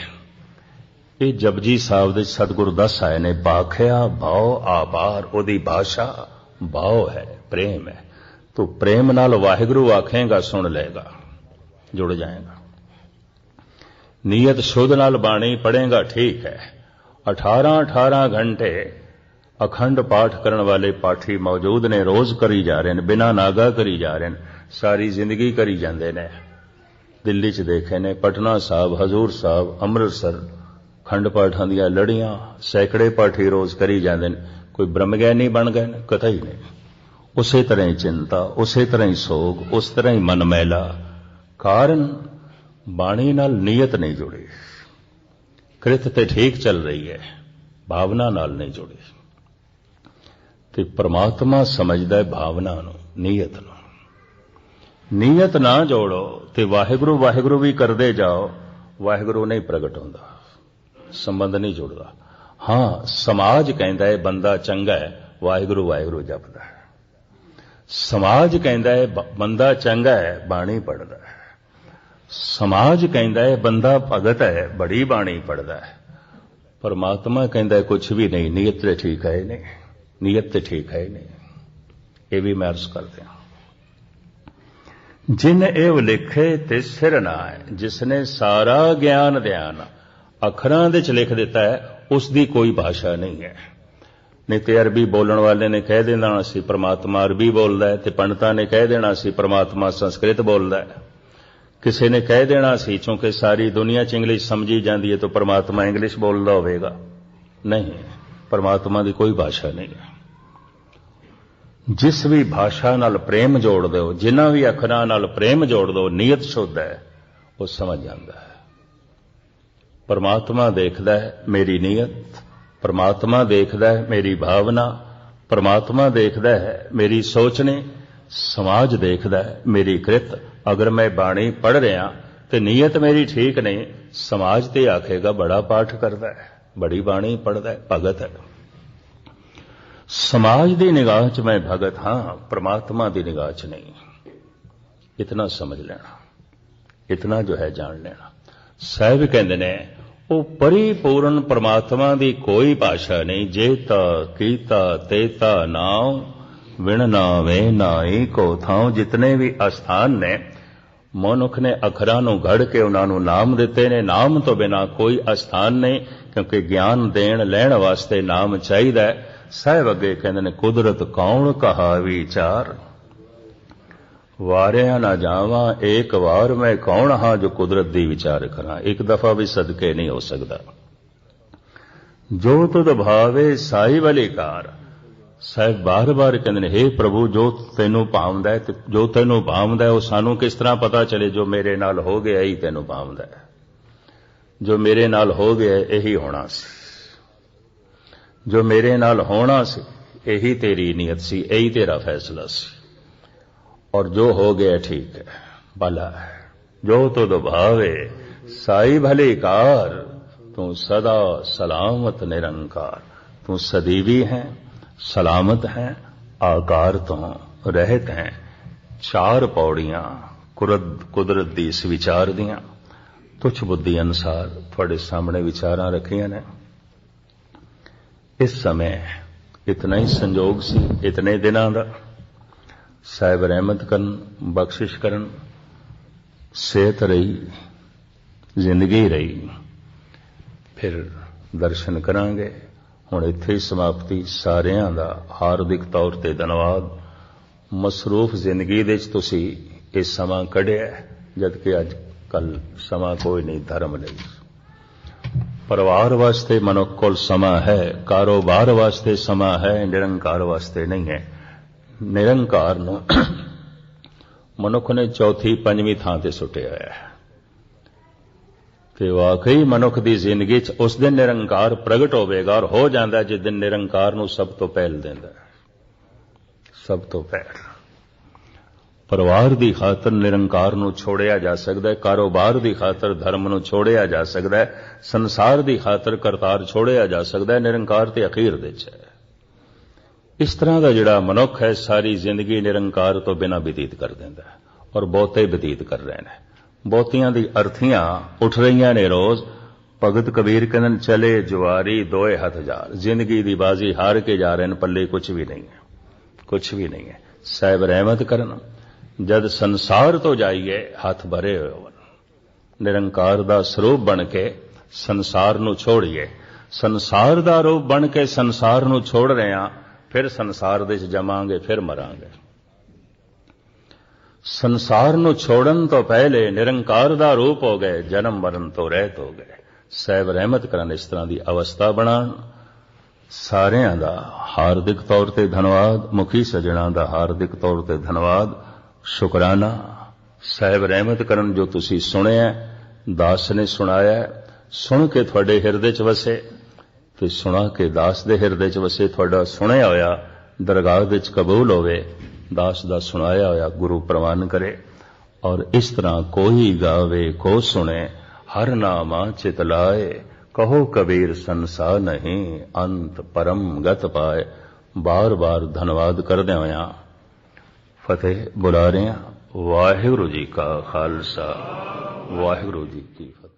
ਇਹ ਜਪਜੀ ਸਾਹਿਬ ਦੇ ਸਤਿਗੁਰੂ ਦੱਸ ਆਏ ਨੇ, ਬਾਖਿਆ ਭਾਉ ਆਬਾਰ। ਉਹਦੀ ਭਾਸ਼ਾ ਭਾਉ ਹੈ, ਪ੍ਰੇਮ ਹੈ। ਤੂੰ ਪ੍ਰੇਮ ਨਾਲ ਵਾਹਿਗੁਰੂ ਆਖੇਗਾ, ਸੁਣ ਲਏਗਾ, ਜੁੜ ਜਾਏਗਾ। ਨੀਅਤ ਸ਼ੁੱਧ ਨਾਲ ਬਾਣੀ ਪੜ੍ਹੇਗਾ, ਠੀਕ ਹੈ। 18 ਘੰਟੇ ਅਖੰਡ ਪਾਠ ਕਰਨ ਵਾਲੇ ਪਾਠੀ ਮੌਜੂਦ ਨੇ, ਰੋਜ਼ ਕਰੀ ਜਾ ਰਹੇ ਨੇ, ਬਿਨਾਂ ਨਾਗਾ ਕਰੀ ਜਾ ਰਹੇ ਨੇ, ਸਾਰੀ ਜ਼ਿੰਦਗੀ ਕਰੀ ਜਾਂਦੇ ਨੇ। ਦਿੱਲੀ 'ਚ ਦੇਖੇ ਨੇ, ਪਟਨਾ ਸਾਹਿਬ, ਹਜ਼ੂਰ ਸਾਹਿਬ, ਅੰਮ੍ਰਿਤਸਰ, ਖੰਡ ਪਾਠਾਂ ਦੀਆਂ ਲੜੀਆਂ ਸੈਂਕੜੇ ਪਾਠੀ ਰੋਜ਼ ਕਰੀ ਜਾਂਦੇ ਨੇ। ਕੋਈ ਬ੍ਰਹਮ ਗਿਆਨੀ ਬਣ ਗਏ ਨੇ? ਕਤਈ ਨਹੀਂ। ਉਸੇ ਤਰ੍ਹਾਂ ਹੀ ਚਿੰਤਾ, ਉਸੇ ਤਰ੍ਹਾਂ ਹੀ ਸੋਗ, ਉਸ ਤਰ੍ਹਾਂ ਹੀ ਮਨ ਮੈਲਾ। ਕਾਰਨ ਬਾਣੀ ਨਾਲ ਨੀਅਤ ਨਹੀਂ ਜੁੜੀ, ਕ੍ਰਿਤ ਤੇ ਠੀਕ ਚੱਲ ਰਹੀ ਹੈ, ਭਾਵਨਾ ਨਾਲ ਨਹੀਂ ਜੁੜੀ। ਤੇ ਪਰਮਾਤਮਾ ਸਮਝਦਾ ਹੈ ਭਾਵਨਾ ਨੂੰ, ਨੀਅਤ ਨੂੰ। ਨੀਅਤ ਨਾ ਜੋੜੋ ਤੇ ਵਾਹਿਗੁਰੂ ਵਾਹਿਗੁਰੂ ਵੀ ਕਰਦੇ ਜਾਓ, ਵਾਹਿਗੁਰੂ ਨਹੀਂ ਪ੍ਰਗਟ ਹੁੰਦਾ, ਸੰਬੰਧ ਨਹੀਂ ਜੁੜਦਾ। ਹਾਂ, ਸਮਾਜ ਕਹਿੰਦਾ ਹੈ ਬੰਦਾ ਚੰਗਾ ਹੈ, ਵਾਹਿਗੁਰੂ ਵਾਹਿਗੁਰੂ ਜਪਦਾ ਹੈ। ਸਮਾਜ ਕਹਿੰਦਾ ਹੈ ਬੰਦਾ ਚੰਗਾ ਹੈ, ਬਾਣੀ ਪੜ੍ਹਦਾ ਹੈ। ਸਮਾਜ ਕਹਿੰਦਾ ਹੈ ਬੰਦਾ ਭਗਤ ਹੈ, ਬੜੀ ਬਾਣੀ ਪੜ੍ਹਦਾ ਹੈ। ਪਰਮਾਤਮਾ ਕਹਿੰਦਾ ਹੈ ਕੁਛ ਵੀ ਨਹੀਂ, ਨੀਅਤ ਤੇ ਠੀਕ ਹੈ ਨਹੀਂ, ਨੀਅਤ ਤੇ ਠੀਕ ਹੈ ਨਹੀਂ। ਇਹ ਵੀ ਮੈਂ ਅਰਜ਼ ਕਰਦੇ ਹਾਂ। ਜਿਨ ਇਹ ਲਿਖੇ ਤੇ ਸਿਰ ਨਾਏ, ਜਿਸਨੇ ਸਾਰਾ ਗਿਆਨ ਧਿਆਨ ਅੱਖਰਾਂ ਦੇ 'ਚ ਲਿਖ ਦਿੱਤਾ ਹੈ, ਉਸ ਦੀ ਕੋਈ ਭਾਸ਼ਾ ਨਹੀਂ ਹੈ। ਨਹੀਂ ਤੇ ਅਰਬੀ ਬੋਲਣ ਵਾਲੇ ਨੇ ਕਹਿ ਦੇਣਾ ਸੀ ਪਰਮਾਤਮਾ ਅਰਬੀ ਬੋਲਦਾ ਹੈ, ਤੇ ਪੰਡਤਾਂ ਨੇ ਕਹਿ ਦੇਣਾ ਸੀ ਪਰਮਾਤਮਾ ਸੰਸਕ੍ਰਿਤ ਬੋਲਦਾ ਹੈ। ਕਿਸੇ ਨੇ ਕਹਿ ਦੇਣਾ ਸੀ ਕਿਉਂਕਿ ਸਾਰੀ ਦੁਨੀਆ 'ਚ ਇੰਗਲਿਸ਼ ਸਮਝੀ ਜਾਂਦੀ ਹੈ ਤਾਂ ਪਰਮਾਤਮਾ ਇੰਗਲਿਸ਼ ਬੋਲਦਾ ਹੋਵੇਗਾ। ਨਹੀਂ, ਪਰਮਾਤਮਾ ਦੀ ਕੋਈ ਭਾਸ਼ਾ ਨਹੀਂ ਹੈ। ਜਿਸ ਵੀ ਭਾਸ਼ਾ ਨਾਲ ਪ੍ਰੇਮ ਜੋੜ ਦਿਓ, ਜਿਨ੍ਹਾਂ ਵੀ ਅੱਖਰਾਂ ਨਾਲ ਪ੍ਰੇਮ ਜੋੜ ਦਿਓ, ਨੀਅਤ ਸ਼ੁੱਧ ਹੈ, ਉਹ ਸਮਝ ਜਾਂਦਾ ਹੈ। ਪਰਮਾਤਮਾ ਦੇਖਦਾ ਹੈ ਮੇਰੀ ਨੀਅਤ, ਪਰਮਾਤਮਾ ਦੇਖਦਾ ਹੈ ਮੇਰੀ ਭਾਵਨਾ, ਪਰਮਾਤਮਾ ਦੇਖਦਾ ਹੈ ਮੇਰੀ ਸੋਚਣੀ, ਸਮਾਜ ਦੇਖਦਾ ਹੈ ਮੇਰੀ ਕ੍ਰਿਤ। ਅਗਰ ਮੈਂ ਬਾਣੀ ਪੜ੍ਹ ਰਿਹਾ ਤੇ ਨੀਅਤ ਮੇਰੀ ਠੀਕ ਨਹੀਂ, ਸਮਾਜ ਤੇ ਆਖੇਗਾ ਬੜਾ ਪਾਠ ਕਰਦਾ ਹੈ, ਬੜੀ ਬਾਣੀ ਪੜ੍ਹਦਾ ਹੈ, ਭਗਤ ਹੈ। ਸਮਾਜ ਦੀ ਨਿਗਾਹ 'ਚ ਮੈਂ ਭਗਤ ਹਾਂ, ਪਰਮਾਤਮਾ ਦੀ ਨਿਗਾਹ 'ਚ ਨਹੀਂ। ਇਤਨਾ ਸਮਝ ਲੈਣਾ, ਇਤਨਾ ਜੋ ਹੈ ਜਾਣ ਲੈਣਾ। ਸਾਹਿਬ ਕਹਿੰਦੇ ਨੇ ਉਹ ਪਰਿਪੂਰਨ ਪਰਮਾਤਮਾ ਦੀ ਕੋਈ ਭਾਸ਼ਾ ਨਹੀਂ। ਜੇਤਾ ਕੀਤਾ ਤੇਤਾ ਨਾਉ, ਵਿਣ ਨਾਵੇ ਨਾਈ ਕੋ ਥਾਉ। ਜਿਤਨੇ ਵੀ ਅਸਥਾਨ ਨੇ, ਮਨੁੱਖ ਨੇ ਅੱਖਰਾਂ ਨੂੰ ਘੜ ਕੇ ਉਹਨਾਂ ਨੂੰ ਨਾਮ ਦਿੱਤੇ ਨੇ। ਨਾਮ ਤੋਂ ਬਿਨਾਂ ਕੋਈ ਅਸਥਾਨ ਨਹੀਂ, ਕਿਉਂਕਿ ਗਿਆਨ ਦੇਣ ਲੈਣ ਵਾਸਤੇ ਨਾਮ ਚਾਹੀਦਾ ਹੈ। ਸਾਹਿਬ ਅੱਗੇ ਕਹਿੰਦੇ ਨੇ ਕੁਦਰਤ ਕੌਣ ਕਹਾ ਵਿਚਾਰ, ਵਾਰਿਆ ਨਾ ਜਾਵਾਂ ਏਕ ਵਾਰ। ਮੈਂ ਕੌਣ ਹਾਂ ਜੋ ਕੁਦਰਤ ਦੀ ਵਿਚਾਰ ਕਰਾਂ, ਇੱਕ ਦਫਾ ਵੀ ਸਦਕੇ ਨਹੀਂ ਹੋ ਸਕਦਾ। ਜੋ ਤੁਧ ਭਾਵੇ ਸਾਈ ਵਾਲੀ ਕਾਰ। ਸਾਹਿਬ ਬਾਰ-ਬਾਰ ਕਹਿੰਦੇ ਨੇ ਹੇ ਪ੍ਰਭੂ, ਜੋ ਤੈਨੂੰ ਭਾਵਦਾ ਹੈ, ਤੇ ਜੋ ਤੈਨੂੰ ਭਾਵਦਾ ਹੈ ਉਹ ਸਾਨੂੰ ਕਿਸ ਤਰ੍ਹਾਂ ਪਤਾ ਚਲੇ? ਜੋ ਮੇਰੇ ਨਾਲ ਹੋ ਗਿਆ ਇਹੀ ਤੈਨੂੰ ਭਾਵਦਾ ਹੈ, ਜੋ ਮੇਰੇ ਨਾਲ ਹੋ ਗਿਆ ਇਹੀ ਹੋਣਾ ਸੀ, ਜੋ ਮੇਰੇ ਨਾਲ ਹੋਣਾ ਸੀ ਇਹੀ ਤੇਰੀ ਨੀਅਤ ਸੀ, ਇਹੀ ਤੇਰਾ ਫੈਸਲਾ ਸੀ। ਔਰ ਜੋ ਹੋ ਗਿਆ ਠੀਕ ਹੈ, ਭਲਾ ਹੈ। ਜੋ ਤੁਧ ਭਾਵੇ ਸਾਈ ਭਲੀ ਕਾਰ, ਤੂੰ ਸਦਾ ਸਲਾਮਤ ਨਿਰੰਕਾਰ। ਤੂੰ ਸਦੀਵੀ ਹੈ, ਸਲਾਮਤ ਹੈ, ਆਕਾਰ ਤੋਂ ਰਹਿਤ ਹੈ। 4 ਪੌੜੀਆਂ ਕੁਦਰਤ ਦੀ ਇਸ ਵਿਚਾਰ ਦੀਆਂ ਤੁਛ ਬੁੱਧੀ ਅਨੁਸਾਰ ਤੁਹਾਡੇ ਸਾਹਮਣੇ ਵਿਚਾਰਾਂ ਰੱਖੀਆਂ ਨੇ। ਇਸ ਸਮੇਂ ਇਤਨਾ ਹੀ ਸੰਜੋਗ ਸੀ, ਇਤਨੇ ਦਿਨਾਂ ਦਾ। ਸਾਹਿਬ ਰਹਿਮਤ ਕਰਨ, ਬਖਸ਼ਿਸ਼ ਕਰਨ, ਸਿਹਤ ਰਹੀ, ਜ਼ਿੰਦਗੀ ਰਹੀ। ਫਿਰ ਦਰਸ਼ਨ ਕਰਾਂਗੇ। ਹੁਣ ਇੱਥੇ ਹੀ ਸਮਾਪਤੀ। ਸਾਰਿਆਂ ਦਾ ਹਾਰਦਿਕ ਤੌਰ ਤੇ ਧੰਨਵਾਦ। ਮਸਰੂਫ ਜ਼ਿੰਦਗੀ ਦੇ ਵਿੱਚ ਤੁਸੀਂ ਇਹ ਸਮਾਂ ਕੱਢਿਆ, ਜਦ ਕਿ ਅੱਜ कल समा कोई नहीं धर्म लई। परिवार वास्ते मनुख कोल समा है, कारोबार वास्ते समा है, निरंकार वास्ते नहीं है। निरंकार नूं मनुख ने चौथी पंजवीं थां ते सुटिया है कि वाकई मनुख की जिंदगी च उस दिन निरंकार प्रगट होवेगा और हो जाता जिस दिन निरंकार नूं सब तो पहल देंदा, सब तो पहल। परिवार की खातर निरंकार नूं छोड़िया जा सकता है, कारोबार की खातर धर्म नूं छोड़िया जा सकता है, संसार की खातर करतार छोड़िया जा सकता है, निरंकार ते अखीर दे च है। इस तरह का जिहड़ा मनुख है सारी जिंदगी निरंकार तो बिना बतीत कर देंदा है और बहुते बतीत कर रहे हैं। बहुतियां दी अर्थियां उठ रही ने रोज। भगत कबीर कहन चले जुआरी दोए हथ जार, जिंदगी दी बाजी हार के जा रहे हैं, पल्ले कुछ भी नहीं है, कुछ भी नहीं है। साहिब रहमत करन जद संसार तो जाइए हथ भरे हुए होवन, निरंकार दा स्वरूप बन के संसार नूं छोड़िए। संसार दा रूप बन के संसार नूं छोड़ रहे हैं, फिर संसार दे जमांगे, फिर मरांगे। संसार नूं छोड़न तो पहले निरंकार दा रूप हो गए, जन्म मरण तो रहत हो गए। साहिब रहमत करन इस तरह की अवस्था बनाण। सारियां दा हार्दिक तौर ते धन्यवाद, मुखी सजणा दा हार्दिक तौर ते धन्यवाद, शुकराना। साहिब रहमत करन जो तुसी सुनिया, दास ने सुनाया, सुन के थोड़े हिरदे च वसे ते सुना के दास दे हिरदे च वसे। थोड़ा सुनिया होया दरगाह दे च कबूल होवे, दास दा सुनाया होया गुरु प्रवान करे। और इस तरह कोई गावे को सुने, हर नामा चित लाए, कहो कबीर संसार नहीं, अंत परम गत पाए। बार बार धन्यवाद करदे होया फतेह बुला रहे हैं। वाहिगुरु जी का खालसा, वाहिगुरु जी की फतेह।